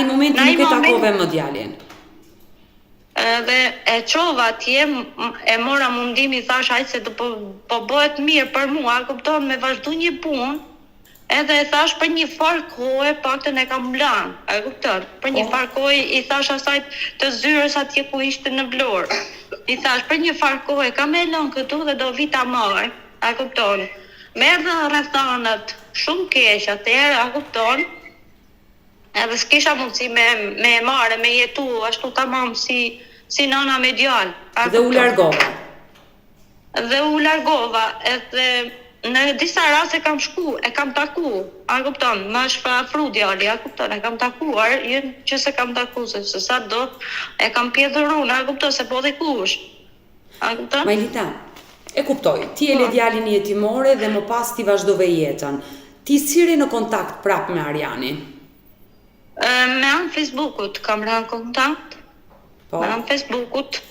momenti nuk e takove më djalin. Edhe e çova atje, e mora mundimi, thash hajt se po bëhet mirë për mua, a kupton, me vazhdu një punë. Edhe e thash për një farë kohë, paktën e kam lanë, a kupton? Për një farë kohë i thash asaj të zyrës atje ku ishte në Vlorë. I thash për një farë kohë kam e lënë këtu dhe do vi ta marr, a kupton? Merr rrethanat shumë keq atëherë, a kupton? Edhe s'kisha mundësi me marrë, me jetu, ashtu tamam si nana me djalë. Dhe u largova. Dhe u largova, edhe në disa raste kam shku, e kam taku, a kupton, më është afru djali, a kupton, e kam takuar, që se kam taku, se sa do, e kam pjedhuru, a kupton, se po dhe kush, a kupton? Majlita, e kuptoj, ti e le djalin jetimore dhe më pas ti vazhdove jetën. Ti sire në kontakt prap me Arjanin? Me anë Facebookut, kam rënë kontakt, me anë Facebookut,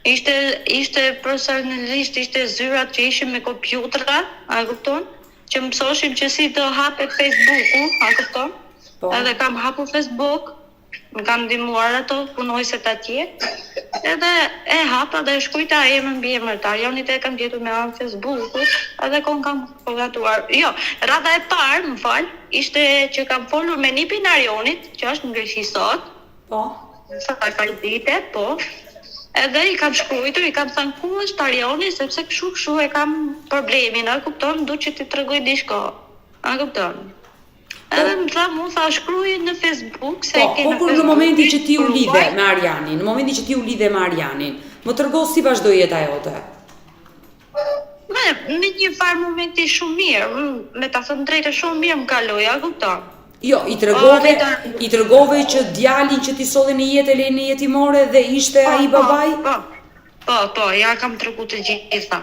ishte personalisht, ishte zyrat që ishin me kompjutra, a kupton? Që mësoshin që si të hapet Facebooku, a kupton? Edhe kam hapur Facebook, më kam ndihmuar ato punojësit atje, edhe e hapa dhe shkujta emër mbi emër të Arjanit e kam gjetur me anë Facebookut, edhe kam përgatuar. Jo, rada e parë, më fal, ishte që kam folur me nipin Arjanit, që është në Greqi sot. Po. Sa ka dite, po. Edhe i kam shkruajtur, i kam thënë ku është Arjani, sepse kështu e kam problemin, a kupton, du që ti tregoj diçka, a kupton. Edhe më tha, mu tha shkruaj në Facebook se po, kur në momenti që ti u lidhe me Arjanin, më tërgo si vazhdoi jeta jote? Me një farë momenti shumë mirë, me ta thënë drejtë shumë mirë më kaloi, a kupton. Jo, i tregove që djalin që ti solli në jetë e lejnë jetimore dhe ishte ai babai? Po, ja kam tregu të gjitha.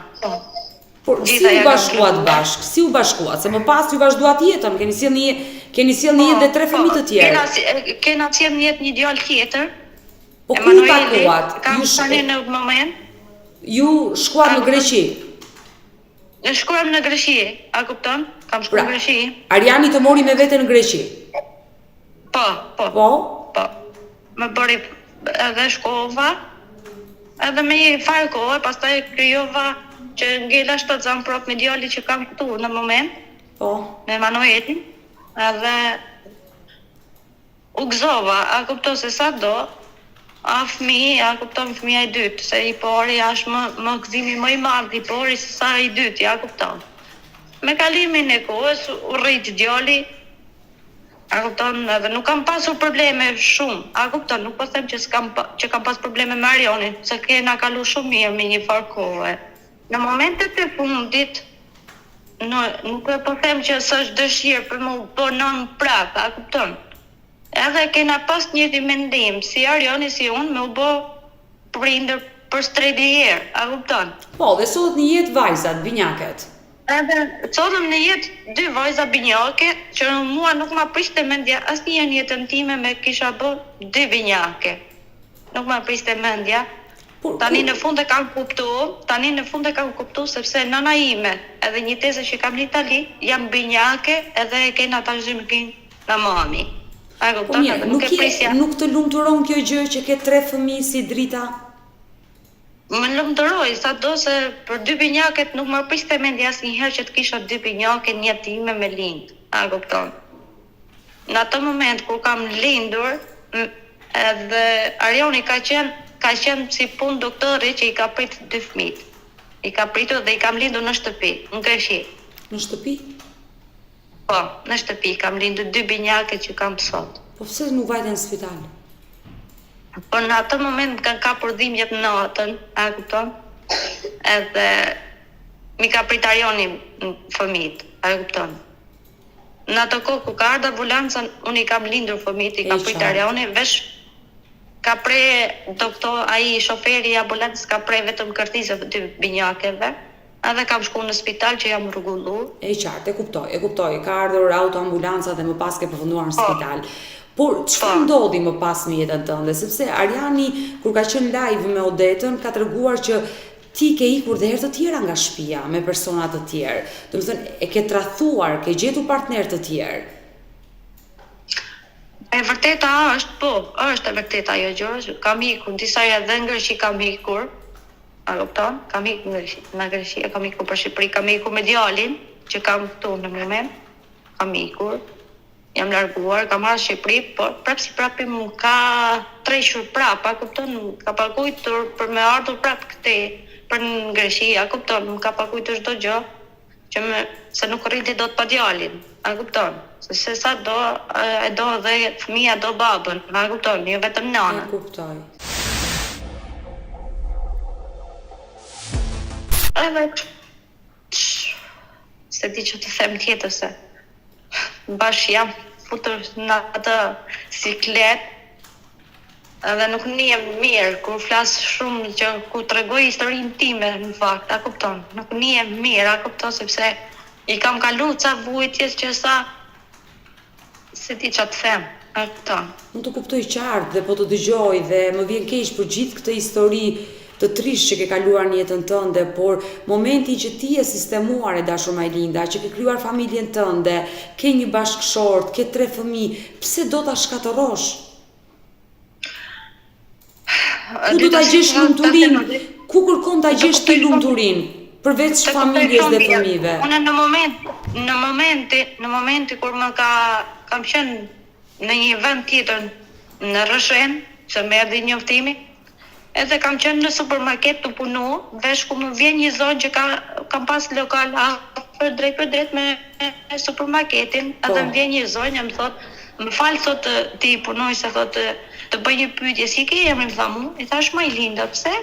Por si u bashkuat bashk? Si u bashkuat? Se më pas ju vazhduat jetën, keni sjell në jetë dhe 3 fëmijë të tjerë. Kena sjell në jetë një djalë tjetër. Po ku takuat? Kam tani në moment. Ju shkuat në Greqi? Ne shkojmë në Greqi, a kupton? Kam shkuar në Greqi. Arjani të mori me vete në Greqi? Po. Më bëri edhe shkova, edhe me një farë kohë, pastaj krijova që ngela shtatzan prap me djalin që kam këtu në moment. Po. Me Manuetin, edhe u gëzova, a kupton se sa do, a kupton fëmija i dytë, se i pari është më gëzimi më i madh, i pari se sa i dytë, a kupton. Me kalimin e kohës, u rrit djali, a kupton, edhe nuk kam pasur probleme shumë, a kupton, nuk po them që kam pas probleme me Arjanin, se kena kalu shumë mirë me një farë kohë. Në momentet e fundit, nuk e po them që s'është dëshirë për më punon prap, a kupton. Edhe kena pas një mendim, si Arjani si unë, me u bë prindër për stredi herë, a kupton? Po, dhe sot një jetë vajzat, binjaket. Edhe sotëm në jetë 2 vajza binjake, që mua nuk ma priste mendja asnjëherë në jetën time me kisha bë 2 binjake. Nuk ma priste mendja. Tani në fund e kam kuptu, sepse nëna ime, edhe një teze që kam në Itali, jam binjake edhe e kena ta zhimkin në mami. Po mirë, nuk të lumturon kjo gjë që ke 3 fëmijë si drita? Më lumturoi, sa do se për 2 binjaket nuk më priste mendja asnjëherë që të kisha 2 binjake në jetën time me lind. A kupton? Në atë moment kur kam lindur, edhe Arjani ka qenë si punë doktori që i ka pritur 2 fëmijë. I ka pritur dhe i kam lindur në shtëpi, në Greqi. Në shtëpi? Po, në shtëpi kam lindur 2 binjake që kam sot. Po pse nuk vajten në spital? Po në atë moment kanë kapur dhimbjet natën, a kupton? Edhe mi ka prit Arjani fëmijët, a kupton? Në atë kohë ku ka ardhur ambulanca, unë i kam lindur fëmijët, i ka prit Arjani, vesh ka pre doktor, ai shoferi i ambulancës ka pre vetëm kërtizë 2 binjakeve. Edhe kam shku në spital që jam rregullu. E qartë, e kuptoj. Ka ardhur autoambulanca dhe më pas ke përfunduar në spital. Por çfarë ndodhi më pas në jetën tënde? Sepse Arjani, kur ka qenë live me Odetën, ka treguar që ti ke ikur dhe herë të tjera nga shtëpia me persona të tjerë. Domethënë, e ke tradhuar, ke gjetur partner të tjerë. E vërteta është e vërteta ajo gjë. Kam ikur disa herë dhe nga Greqi kam ikur. A kupton? Kam ikur në Greqi, kam ikur për Shqipëri, kam ikur me djalin që kam këtu në moment. Kam ikur. Jam larguar, kam marrë Shqipëri, por prapë më ka treshur prap, a kupton? Ka paguajtur për me ardhur prap këtej, për në Greqi, a kupton? Më ka paguajtur çdo gjë. se nuk rriti do të pa djalin, a kupton? Se sa do, e do dhe fëmia do babën, a kupton? Jo vetëm E nanën. kuptoj. Edhe se di që të them tjetër se bash jam futur në atë siklet edhe nuk njem mirë kur flas shumë që ku tregoj historinë time në fakt, a kupton? Nuk njem mirë, a kupton, sepse i kam kalu ca vujtjes që sa se di që të them, a kupton? Unë të kuptoj qartë dhe po të dëgjoj dhe më vjen keq për gjithë këtë histori të trisht që ke kaluar në jetën tënde, por momenti që ti je sistemuar e dashur Majlinda, që ke krijuar familjen tënde, ke një bashkëshort, ke 3 fëmijë, pse do ta shkatërrosh? Ku do ta gjesh lumturinë? Ku kërkon ta gjesh ti lumturinë? Përveç familjes dhe fëmijëve. Unë në momenti kur kam qenë në një vend tjetër në Rëshen, që më erdhi njoftimi, edhe kam qenë në supermarket të punu, vesh ku më vjen një zonë që kam pas lokal afër drejt për drejt me supermarketin, edhe më vjen një zonë, më thot, më fal, thot, ti punoj, se thot, të bëj një pyetje, si ke emrin, tha mu, i thash Majlinda, pse?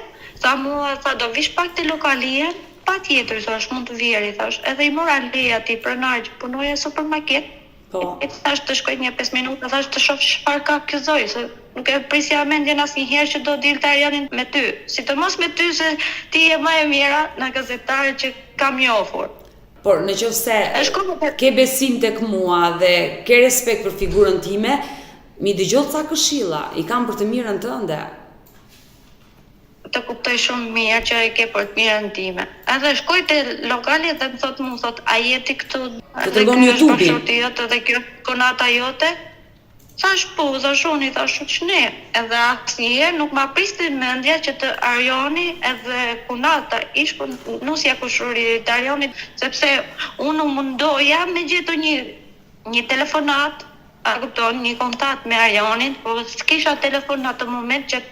Tha mua, tha, do vish pak të lokalien, pa tjetër, thash, mund të vjeri, thash, edhe i mora leja ti pronar që punoja në supermarket, e thash të shkoj një 5 minuta, thash të shoh çfarë ka ky zoj, se nuk e prisja mendjen asnjëherë që do dilte Arjanin me ty. Sidomos me ty se ti je më e mira në gazetare që kam njohur. Por nëse ke besim tek mua dhe ke respekt për figurën time, mi dëgjoj ca këshilla, i kam për të mirën tënde. Të kuptoj shumë mirë që e ke për të mirën time. Edhe shkoj te lokali dhe më thot, a jeti këtu? Të të ngon YouTube-in. Dhe kjo konata jote? Thash po, thash unë, thash që ne. Edhe asnjëherë nuk ma pristi mendja që të Arjani edhe kunata ishku nusja kushurit të Arjanit, sepse unë mundoja me gjetu një telefonat, a kupton, një kontakt me Arjanin, po s'kisha telefonat të moment që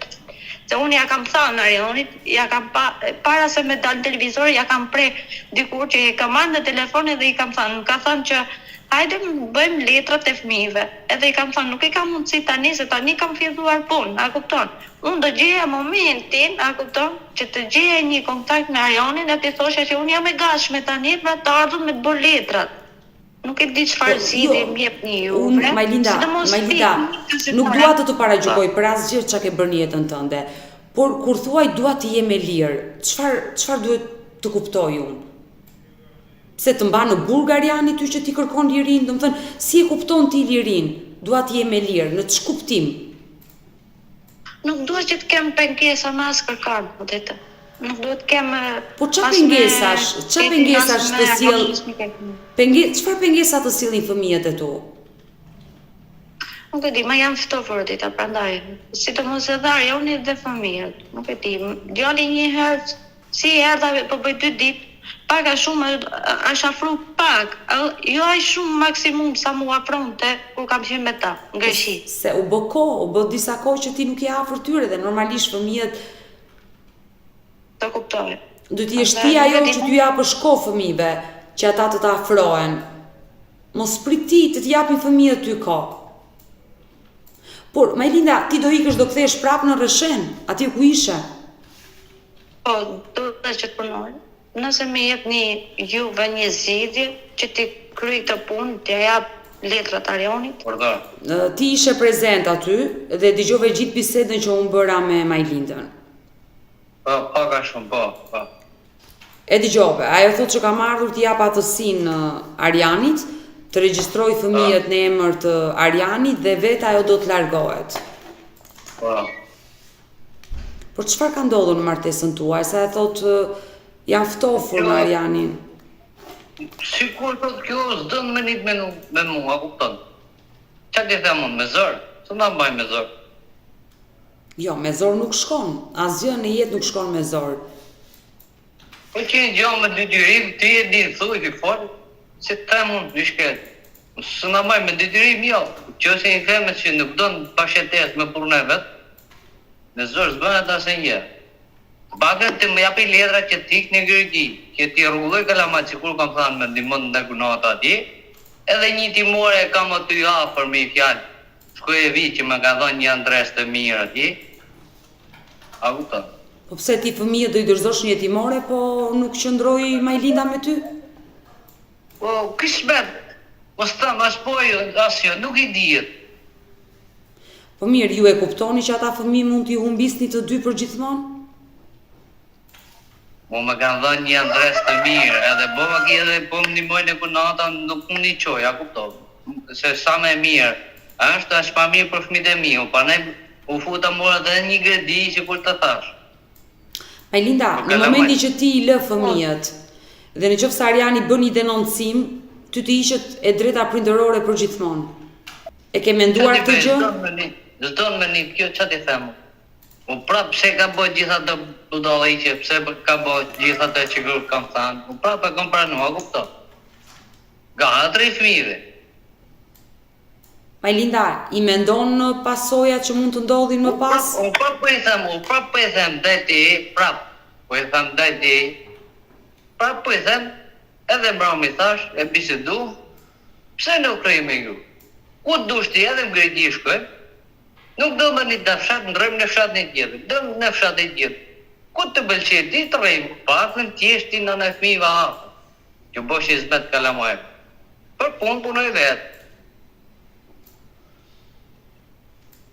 se unë ja kam thënë Arjanit, ja kam para se me dalë në televizor, ja kam pre dikur që i kam marrë në telefon edhe i kam thënë, ka thënë që hajde bëjmë letrat e fëmijëve. Edhe i kam thënë, nuk i kam mundësi tani, se tani kam filluar punë, a kupton? Unë do gjeja momentin, a kupton, që të gjeja një kontakt me Arjanin e të thosha që unë jam e gatshme tani pra të ardhur me të bërë letrat. Nuk e di çfarë zgjidhje më jep një ju. Unë, Majlinda, nuk dua të paragjykoj për asgjë çka ke bërë në jetën tënde. Por kur thuaj dua të jem e lirë, çfarë duhet të kuptoj unë? Pse të mba në burg Arjani ty që ti kërkon lirinë, domethënë, si e kupton ti lirinë? Dua të jem e lirë, në ç'kuptim? Nuk duhet që të kem pengesa me as kërkan, po ditë. Nuk duhet të kem Po çfarë pengesash të sjell? Çfarë pengesa të sillin fëmijët e tu? Nuk e di, ma jam ftofur dita, prandaj. Sidomos edhe Arjani dhe fëmijët. Nuk e di, djali një herë si erdha po bëj 2 ditë, pak a shumë është afru pak, jo aq shumë maksimum sa mu afronte kur kam qenë me ta, në Greqi. Se u bë disa kohë që ti nuk je afër tyre dhe normalisht fëmijët të kuptoj. Do t'i jesh ti ajo që t'ju japësh kohë fëmijëve, që ata të afrohen. Mos prit ti të t'japin fëmijët ty kohë. Por, Majlinda, ti do ikësh, do kthehesh prapë në Rëshen, aty ku ishe? Po, do të që të punoj. Nëse me jep juve një zgjidhje që ti kryej këtë punë, t'ja jap letrat Arjanit. Ti ishe prezent aty dhe dëgjove gjithë bisedën që unë bëra me Majlindën. Po, ka shumë, po. E dëgjove, ajo thotë që ka marrur t'i jap atësinë Arjanit, të regjistroj fëmijët në emër të Arjanit dhe vetë ajo do të largohet. Po. Por çfarë ka ndodhur në martesën tuaj? Sa e thotë janë ftofur në Arjanin. Sikur thotë kjo s'dën me një me mua, kupton? Çfarë ti them unë, me zor? S'u na mbaj me zor. Jo, me zor nuk shkon. Asgjë në jetë nuk shkon me zor. Po që një gjë me detyrim, ti e di, thuaj ti fol, se të them unë, një shkel. S'u na mbaj me detyrim, jo. Qëse një femër që nuk don pa shtetes me punën e vet, me zor s'bën ata se një. Bagën të më japi letra që t'ik në Greqi, që t'i rrulloj Kalamat, sikur kam thënë me ndihmon në gunat atje, edhe një timore kam aty afër me fjalë. Shkoj e vi që më ka dhënë një adresë të mirë atje. A kupton? Po pse ti fëmijët do i dorëzosh një jetimore, po nuk qëndroi Majlinda me ty? Po, kishmet, mos tham as po jo, as jo, nuk i dihet. Po mirë, ju e kuptoni që ata fëmijë mund t'i humbisni të dy për gjithmonë? Po më kanë dhënë një adresë të mirë, edhe po më edhe po më ndihmojnë e kunata, nuk më një qoj, a kuptov. Se sa më e mirë, është as pa mirë për fëmijët e mi, pa ne u futa mora edhe një gredi që kur të thash. Majlinda, në momentin që ti i lë fëmijët, dhe në qoftë se Ariani bën një denoncim, ty të hiqet e drejta prindërore për gjithmonë. E ke menduar këtë gjë? Zdon me një kjo çfarë ti them. Po prap pse ka bëj gjitha të budallë që pse ka bëj gjitha të që kam thënë. Po prap e kam pranuar, kupton. Gatri fëmijëve. Majlinda, i mendon pasojat që mund të ndodhin më pas? Prap po i them, deti, prap. Po i them deti. Prap po i them, edhe mbrëmë i thash, e bisedu, pse nuk krij me ju? Ku dush ti edhe më Greqi shkoj? Nuk do më një të fshat, ndrojmë në fshat një tjetër, do në fshat një tjetër. Ku të bëlqet, ti të rejmë, pakën tjeshti në në fmiva hapë, që bosh i zbet Kalamaj. Për punë punoj vetë.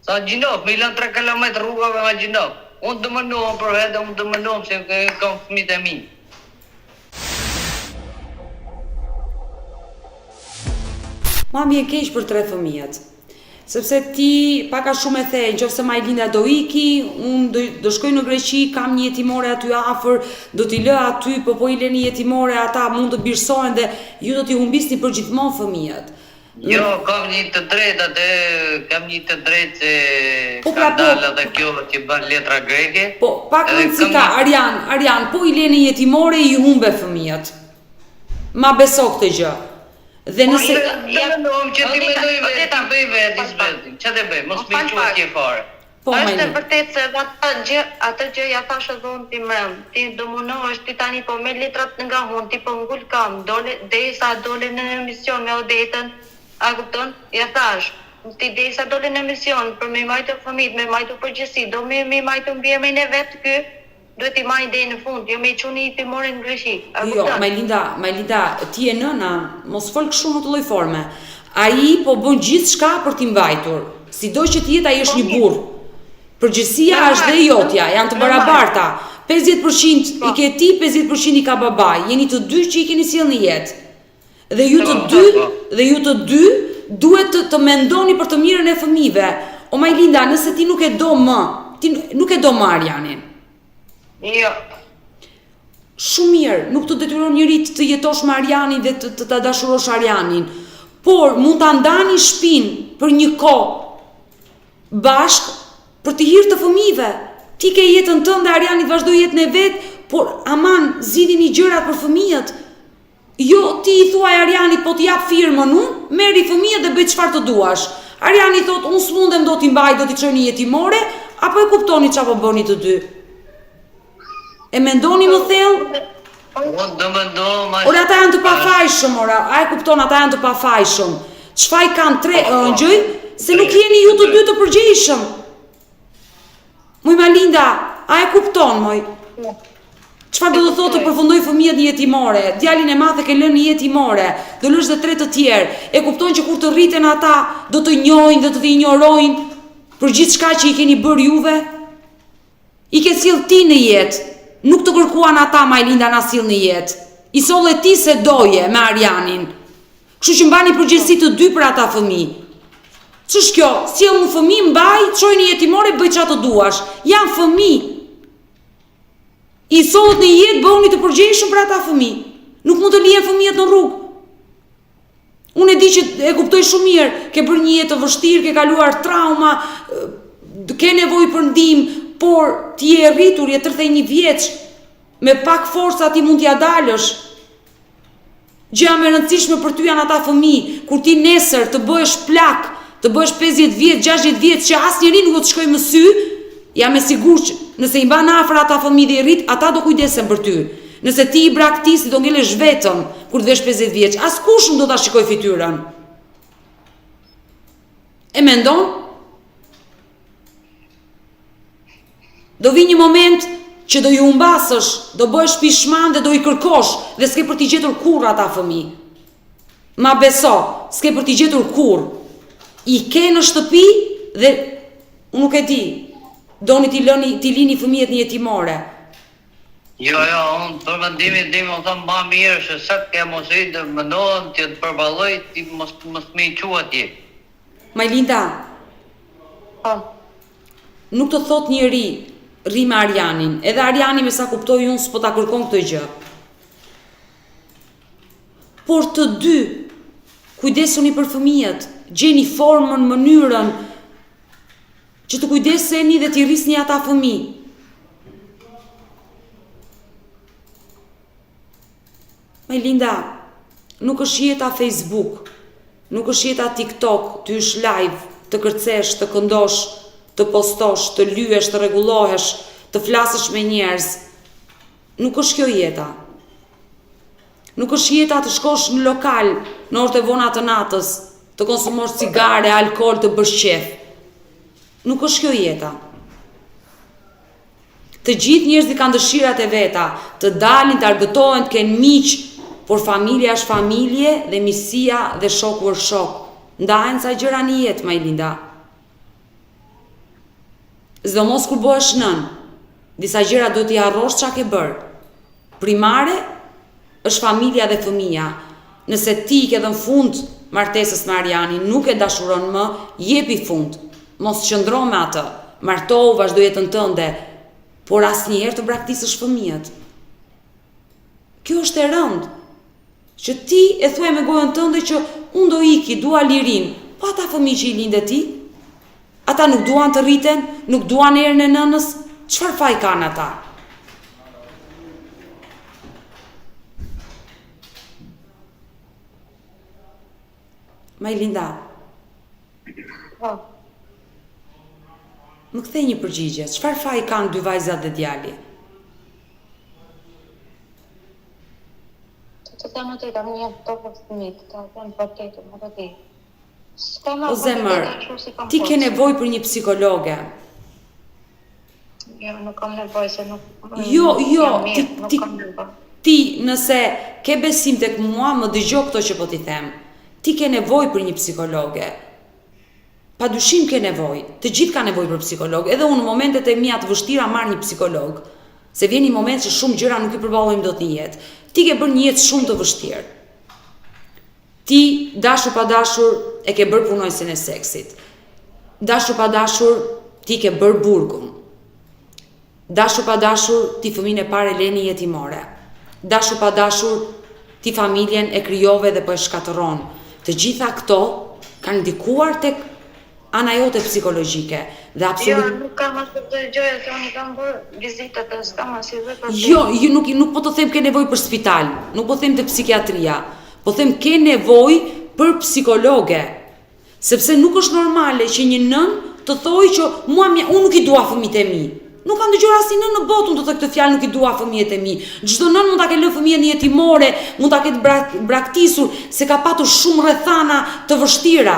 Sa Gjinov, Milan 3 km rrugave nga Gjinov. Unë të më nuhëm për vetë, unë të më nuhëm se kam fëmijët e mi. Mami e keq për 3 fëmijët. Sepse ti paka shumë e the, nëse Majlinda do iki, unë do shkoj në Greqi, kam një jetimore aty afër, do t'i lë aty, po i lëni jetimore, ata mund të birsohen dhe ju do t'i humbisni për gjithmonë fëmijët. Jo, kam një të drejtë se skandala dhe kjo që bën letra greke. Po, pak rëndësika, Arian, po i lëni jetimore i humbe fëmijët. Ma beso këtë gjë. Dhe nëse që ti mendoj vetë, ti bëj vetë zbetin. Ç'a të bëj? Mos më thuaj ti fare. Është vërtet se atë gjë ja thash edhe unë ti mbrëm. Ti do munohesh ti tani po me letrat nga hun, ti po ngul kam, derisa dole në emision me Odetën, a kupton? Ja thash, ti derisa dole në emision për me majtë fëmijët, me majtë përgjithësi, do me majtë mbiemin e vet ky. Duhet i marrë deri në fund, jo me çuni ti morën në Greqi. Jo, Majlinda, ti e nëna, mos fol kështu në të lloj forme. Ai po bën gjithçka për t'i mbajtur. Sido që ti jetë ai është një burr. Përgjithësia është dhe jotja, janë të barabarta. 50% i ke ti, 50% i ka babai. Jeni të dy që i keni sjellë në jetë. Dhe ju të dy duhet të mendoni për të mirën e fëmijëve. O Majlinda, nëse ti nuk e do më Arianin. Jo. Shumë mirë, nuk të detyron njëri të jetosh me Arianin dhe të dashurosh Arianin, por mund ta ndani shtëpinë për një kohë bashk për të hir të fëmijëve. Ti ke jetën tënde, Ariani vazhdoi jetën e vet, por aman zgjidhini gjërat për fëmijët. Jo, ti i thuaj Arianit po të jap firmën unë, merri fëmijët dhe bëj çfarë të duash. Ariani thot unë s'mundem do t'i mbaj, do t'i çoj në jetimore, apo e kuptoni çfarë po bëni të dy? E mendoni më thellë? Unë do mendoj. Ora ata janë të pafajshëm, a e kupton, ata janë të pafajshëm. Çfarë kanë 3 ëngjëj, se nuk jeni ju të dy të përgjegjshëm. Muj Majlinda, a e kupton moj? Çfarë do të thotë të përfundoj fëmijët në jetimore? Djalin e madh e ke lënë në jetimore, do lësh dhe 3 të tjerë. E kupton që kur të rriten ata, do të njohin dhe të injorojnë për gjithçka që i keni bërë juve? I ke sjell ti në jetë. Nuk të kërkuan ata Majlinda na sill në jetë. I solle ti se doje me Arianin. Kështu që mbani përgjegjësi të dy për ata fëmijë. Ç'është kjo? Sjell një fëmijë, mbaj, çoj në jetimore, bëj çfarë të duash. Janë fëmijë. I sollet në jetë, bëhuni të përgjegjshëm për ata fëmijë. Nuk mund të lihen fëmijët në rrugë. Unë e di që e kuptoj shumë mirë, ke bërë një jetë të vështirë, ke kaluar trauma, ke nevojë për ndihmë, por ti je rritur, je 31 vjeç, me pak forca ti mund t'ja dalësh. Gjëja më e rëndësishme për ty janë ata fëmijë, kur ti nesër të bëhesh plak, të bëhesh 50 vjeç, 60 vjeç që asnjëri nuk do të shkojë më sy, jam e sigurt që nëse i mban afër ata fëmijë dhe i rrit, ata do kujdesen për ty. Nëse ti i braktis, do ngelesh vetëm kur të vesh 50 vjeç. Askush nuk do ta shikoj fytyrën. E mendon? Do vi një moment që do ju humbasësh, do bëhesh pishman dhe do i kërkosh dhe s'ke për t'i gjetur kurrë ata fëmijë. Ma beso, s'ke për t'i gjetur kurrë. I ke në shtëpi dhe unë nuk e di, doni t'i lini fëmijët një jetimore. Jo, unë për mendimin tim më thëmë ma mirë se sa ke mos i të mëndohen të të përballoj ti mos me i qua ti. Majlinda, nuk të thot njëri ri me Arianin, edhe Ariani me sa kuptoj unë s'po ta kërkon këtë gjë. Por të dy, kujdesuni për fëmijët, gjeni formën, mënyrën, që të kujdeseni dhe t'i rrisni ata fëmijë. Majlinda, nuk është jeta Facebook, nuk është jeta TikTok, të ysh live, të kërcesh, të këndosh, të postosh, të lyesh, të rregullohesh, të flasësh me njerëz. Nuk është kjo jeta. Nuk është jeta të shkosh në lokal në orët e vona të natës, të konsumosh cigare, alkool, të bësh qef. Nuk është kjo jeta. Të gjithë njerëzit kanë dëshirat e veta, të dalin, të argëtohen, të kenë miq, por familja është familje dhe miqësia dhe shoku është shok. Ndahen sa gjëra në jetë, Majlinda. Sidomos kur bëhesh nën, disa gjëra do t'i harrosh çka ke bërë. Primare është familja dhe fëmia. Nëse ti ke dhënë fund martesës me Arianin, nuk e dashuron më, jepi fund. Mos qëndro me atë. Martohu, vazhdo jetën tënde, por asnjëherë të braktisësh fëmijët. Kjo është e rëndë. Që ti e thuaj me gojën tënde që unë do iki, dua lirin, po ata fëmijë që i lindë ti? Ata nuk duan të rriten, nuk duan erën e nënës, çfarë faj kanë ata? Majlinda, më kthej një përgjigje, çfarë faj kanë dy vajzat dhe djali? Të them atë kam një topë fëmijë, ta them vërtetë, më të di. O zemër, ti ke nevojë për një psikologe. Jo, nuk kam nevojë se nuk. Jo, ti ti nëse ke besim tek mua, më dëgjoj këto që po t'i them. Ti ke nevojë për një psikologe. Padyshim ke nevojë. Të gjithë kanë nevojë për psikolog. Edhe unë në momentet e mia të vështira marr një psikolog. Se vjen një moment që shumë gjëra nuk i përballojmë dot në jetë. Ti ke bërë një jetë shumë të vështirë. Ti, dashur pa dashur, e ke bërë punojësin e seksit. Dashur pa dashur, ti ke bërë burgun. Dashur pa dashur, ti fëmijën e parë e leni jetimore. Dashur pa dashur, ti familjen e krijove dhe po e shkatëron. Të gjitha këto kanë ndikuar tek ana jote psikologjike dhe absolutisht. Jo, nuk kam asnjë të gjëja se unë kam bërë vizitat e s'kam asnjë gjë për. Jo, nuk po të them ke nevojë për spital, nuk po them te psikiatria, po them ke nevojë për psikologe. Sepse nuk është normale që një nën të thojë që unë nuk i dua fëmijët e mi. Nuk kam dëgjuar asnjë nën në botë të thotë këtë fjalë, nuk i dua fëmijët e mi. Çdo nën mund ta ketë lënë fëmijën në jetimore, mund ta ketë braktisur se ka patur shumë rrethana të vështira,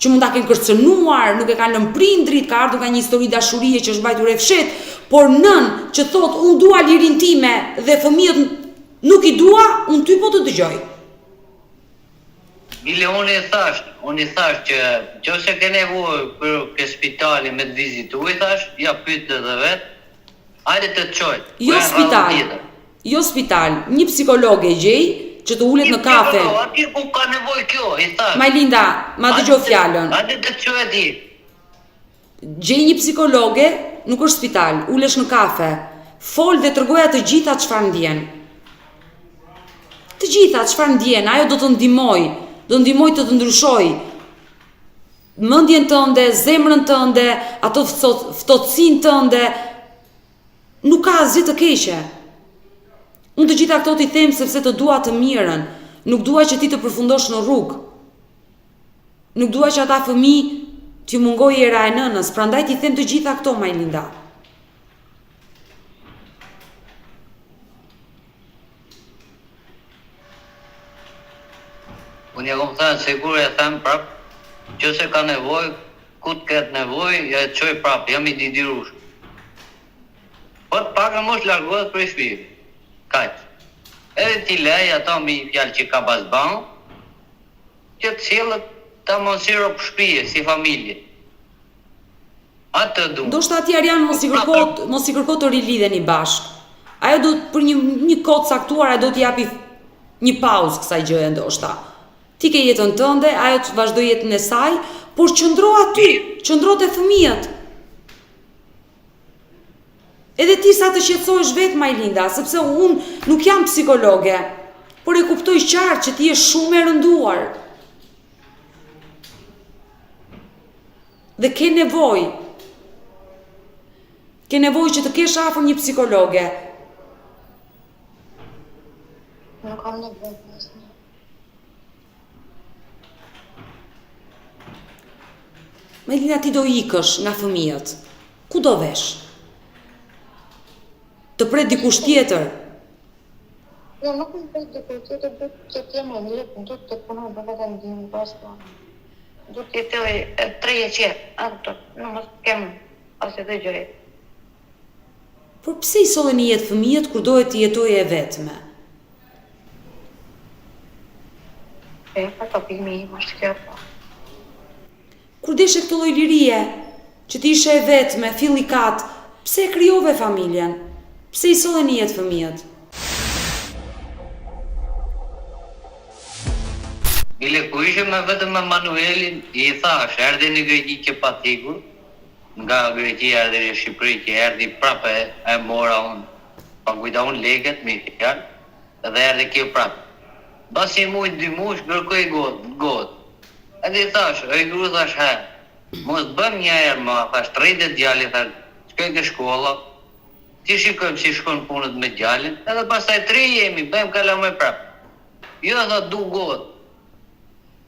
që mund ta kenë kërcënuar, nuk e kanë lënë prindrit, ka ardhur nga një histori dashurie që është mbajtur e fshet, por nën që thotë unë dua lirin time dhe fëmijët nuk i dua, unë ty po të dëgjoj. Bile, unë i thash që nëse ke nevojë për ke spitali me të vizitu, i thash, ja pyet edhe vet, hajde të çoj. Jo spital, një psikolog e gjej që të ulet në kafe. Aty ku ka nevojë kjo, i thash. Majlinda, ma dëgjoj fjalën. Hajde të çoj ti. Gjej një psikologe, nuk është spital, ulesh në kafe, fol dhe tregoj të gjitha çfarë ndjen. Të gjitha çfarë ndjen, ajo do të ndihmoj. Do ndihmoj të ndryshoj mendjen tënde, zemrën tënde, ato ftohtësinë tënde. Nuk ka asgjë të keqe. Unë të gjitha këto t'i them sepse të dua të mirën. Nuk dua që ti të përfundosh në rrugë. Nuk dua që ata fëmijë t'ju mungojë era e nënës, prandaj t'i them të gjitha këto, Majlinda. Unë ja kom thënë, sigur e them prap, që se ka nevoj, ku të ketë nevoj, ja e qoj prap, jam i didirush. Po të pak e mosh largohet për i shpirë. Kajtë. Edhe ti lej ato mi fjallë që ka bazban, që të cilët ta monsiro për shpije, si familje. Atë du. Ndoshta ati Arian mos i kërko të rilidheni bashkë. Ajo do për një kohë të caktuar, ajo do t'i japi një pauzë kësaj gjëje ndoshta. Ti ke jetën tënde, ajo të vazhdoj jetën e saj, por qëndro aty, qëndro te fëmijët. Edhe ti sa të qetësohesh vetë Majlinda, sepse unë nuk jam psikologe, por e kuptoj qartë që ti je shumë e rënduar. Dhe ke nevojë që të kesh afër një psikologe. Nuk kam nevojë asnjë. Majlinda, ti do ikësh nga fëmijët. Ku do vesh? Të pret dikush tjetër? Jo, nuk më pret dikush tjetër, do të jem e mirë, do të punoj për vetëm ndihmë bashkë. Do të jetoj 3 qetë, ato, nuk mos kem asë të gjëre. Por pse i solleni jetë fëmijët kur dohet të jetojë e vetme? Për të pimi i më shkjapa. Kur deshe këtë lloj lirie, që ti ishe e vetme, fillikat, pse e krijove familjen? Pse i solleni jetë fëmijët? Bile ku ishe me vetëm me Manuelin, i thash, erdhi në Greqi që pa thikur, nga Greqia erdhi në Shqipëri që erdhi prapë e mora unë, pa kujta unë leket, mi fjallë, edhe erdhi kjo prapë. Basi muj, 2 mush, kërkoj gotë. Edhe i thash, e i gru thash, mos bëm një herë ma, thash, 30 djali, thash, shkoj ke shkolla, ti shikojmë si shkon punët me djalin, edhe pastaj 3 jemi, bëjmë kalamaj prapë. Jo, tha, du gotë.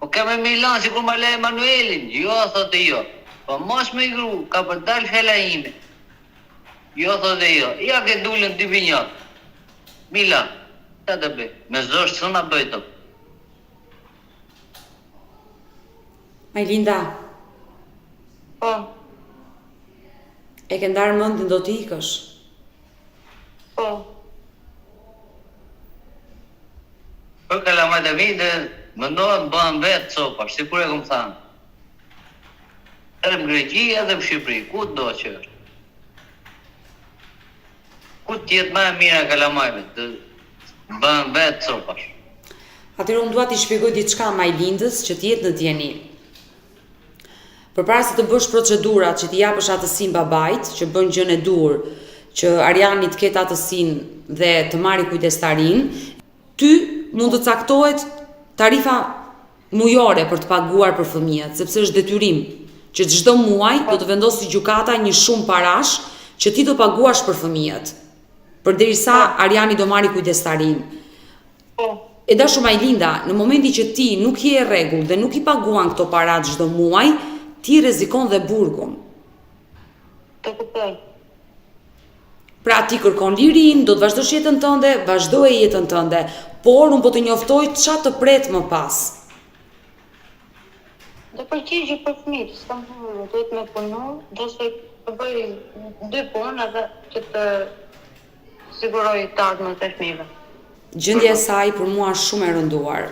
Po keme Milan, si kur ma le Emanuelin, jo, thote jo. Po mos me i gru, ka për dalë fjalla ime. Jo, thote jo, ja ke dullën 2 vinjot. Milan, ta të bëj, me zosh së nga bëjtë. Majlinda, Po, e ke ndarë mendin do t'i ikësh? po, Për kalamajt e mi dhe mëndohet bëhen vetë copash, si kur e këmë thanë. Edhe më Greqi edhe më Shqipëri, ku do që është? Ku t'jetë ma e mira kalamajve, të bëhen vetë copash. Atëherë unë dua t'i shpjegoj diçka Majlindës që t'jetë në dieni. Përpara se të bësh procedurat që t'i japësh atësinë babait, që bën gjën e dur, që Ariani të ketë atësinë dhe të marrë kujdestarin, ty mund të caktohet tarifa mujore për të paguar për fëmijët, sepse është detyrim që çdo muaj do të vendosë gjykata një shumë parash që ti do paguash për fëmijët, përderisa Ariani do marrë kujdestarin. po, E dashur Majlinda, në momenti që ti nuk je e rregull dhe nuk i paguan këto para çdo muaj, ti rrezikon dhe burgun. të kuptoj. Pra ti kërkon lirin, do të vazhdosh jetën tënde, vazhdoje jetën tënde, por unë po të njoftoj çfarë të pret më pas. Do përgjigje për fëmijët, s'kam hyrë, duhet me punu, do se të bëj 2 punë edhe që të siguroj të ardhmën të fëmijëve. Gjendja e saj për mua është shumë e rënduar.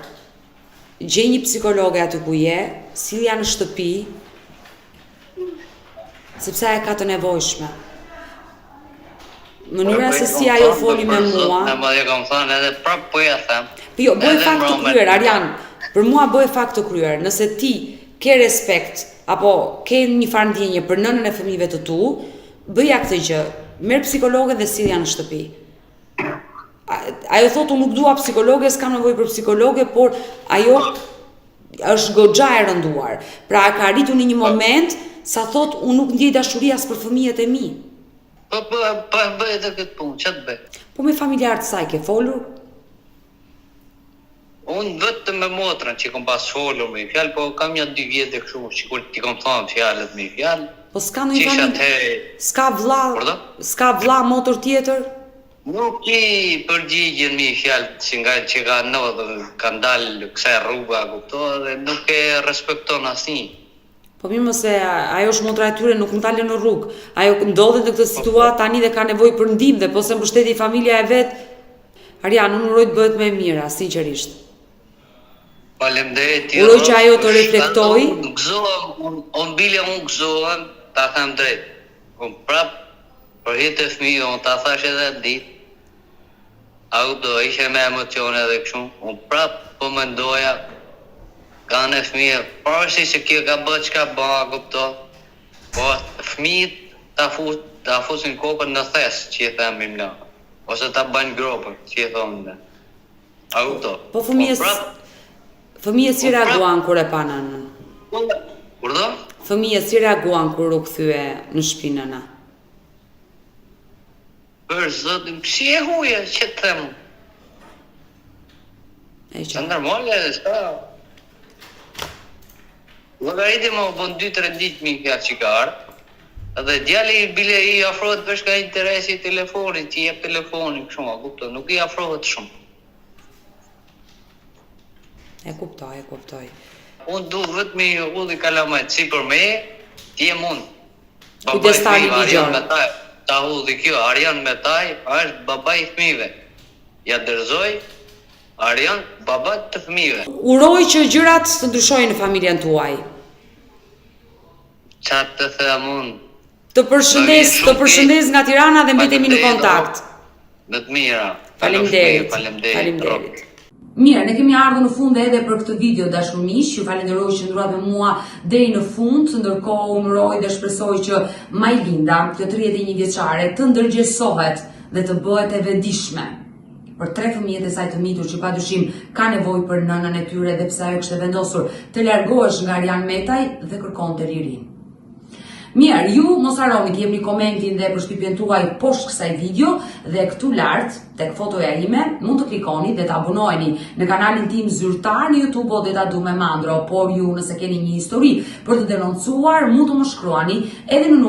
Gjej një psikologe aty ku je, sillja në shtëpi, sepse ajo ka të nevojshme. Mënyra se si ajo foli me mua. Në më dhe kam thënë edhe prapë po ja them. Po jo, bëj Edhe fakt të mbrëmjet. kryer, Arian. Për mua bëj fakt të kryer. Nëse ti ke respekt apo ke një farë ndjenje për nënën e fëmijëve të tu, bëja këtë gjë. Merr psikologe dhe sillja në shtëpi. Ajo thotë unë nuk dua psikologe, s'kam nevojë për psikologe, por ajo është goxha e rënduar. Pra ka arritur në një moment sa thotë unë nuk ndjej dashuri as për fëmijët e mi. Po bëj edhe këtë punë, që të bëj? Po me familjarët saj ke folur? Unë vetëm me motrën që kom pas folur me fjalë, po kam një 2 vjetë kështu, që kur ti kom thonë fjalët me fjalë. Po s'ka në Qisha familje? të S'ka vlla? Pardon? S'ka vlla motor tjetër? Nuk i përgjigjen mi fjalë që ka ndodhur, ka dalë kësaj rruga, kuptohet, dhe nuk e respekton asnjë. Po mirë mos e ajo është motra e tyre, nuk më dalën në rrugë. Ajo ndodhet në këtë situatë tani dhe ka nevojë për ndihmë dhe po se mbështeti familja e vet. Arian, unë uroj të bëhet më e mira, sinqerisht. Faleminderit. Uroj që ajo të reflektoj. Unë bile unë gëzohem, ta them drejt. Unë prap për hir të fëmijëve, unë ta thash edhe atë ditë. Au do ishe me emocione dhe kështu. Unë prap po mendoja ka në fëmijë, pavarësisht se kjo ka bërë çka bëha, kupto. Po fëmijët ta fusin kokën në thes, që i themi ne. Ose ta bëjnë gropën, që i thonë ne. A kupto? Po fëmijët si reaguan kur e pa nënën? Kur do? Fëmijët si reaguan kur u kthye në shtëpi nëna? Për zotin, si e huja, që të them? Sa normale, s'ka. Llogariti më bën 2-3 ditë mi fjalë që ka ardhur. Edhe djali bile i afrohet veç ka interesi i telefonit, që jep telefonin kështu, a kupton, nuk i afrohet shumë. E kuptoj. Unë du vetëm i udhi kalamajt, si për me, ti e mund. Kujdestari ligjor. Ta udhi kjo, Arian me taj, është baba i fëmijëve. Ja dërzoj, Arian, baba të fëmijëve. Uroj që gjërat të ndryshojnë në familjen tuaj. Qatë të them unë. Të përshëndes nga Tirana dhe mbetemi në kontakt. Më të mira. Faleminderit. Mirë, ne kemi ardhur në fund edhe për këtë video dashur miq. Ju falenderoj që ndruat me mua deri në fund. Ndërkohë unë uroj dhe shpresoj që Majlinda, kjo 31 vjeçare, të ndërgjegjësohet dhe të bëhet e vetëdijshme për 3 fëmijët e saj të mitur që padyshim ka nevojë për nënën e tyre dhe pse ajo kishte vendosur të largohesh nga Arian Metaj dhe kërkonte ririn. Mirë, ju mos harroni të jepni komentin dhe përshtypjen tuaj poshtë kësaj video dhe këtu lart tek fotoja ime mund të klikoni dhe të abonoheni në kanalin tim zyrtar në YouTube o Deta Du me Mandro, por ju nëse keni një histori për të denoncuar mund të më shkruani edhe në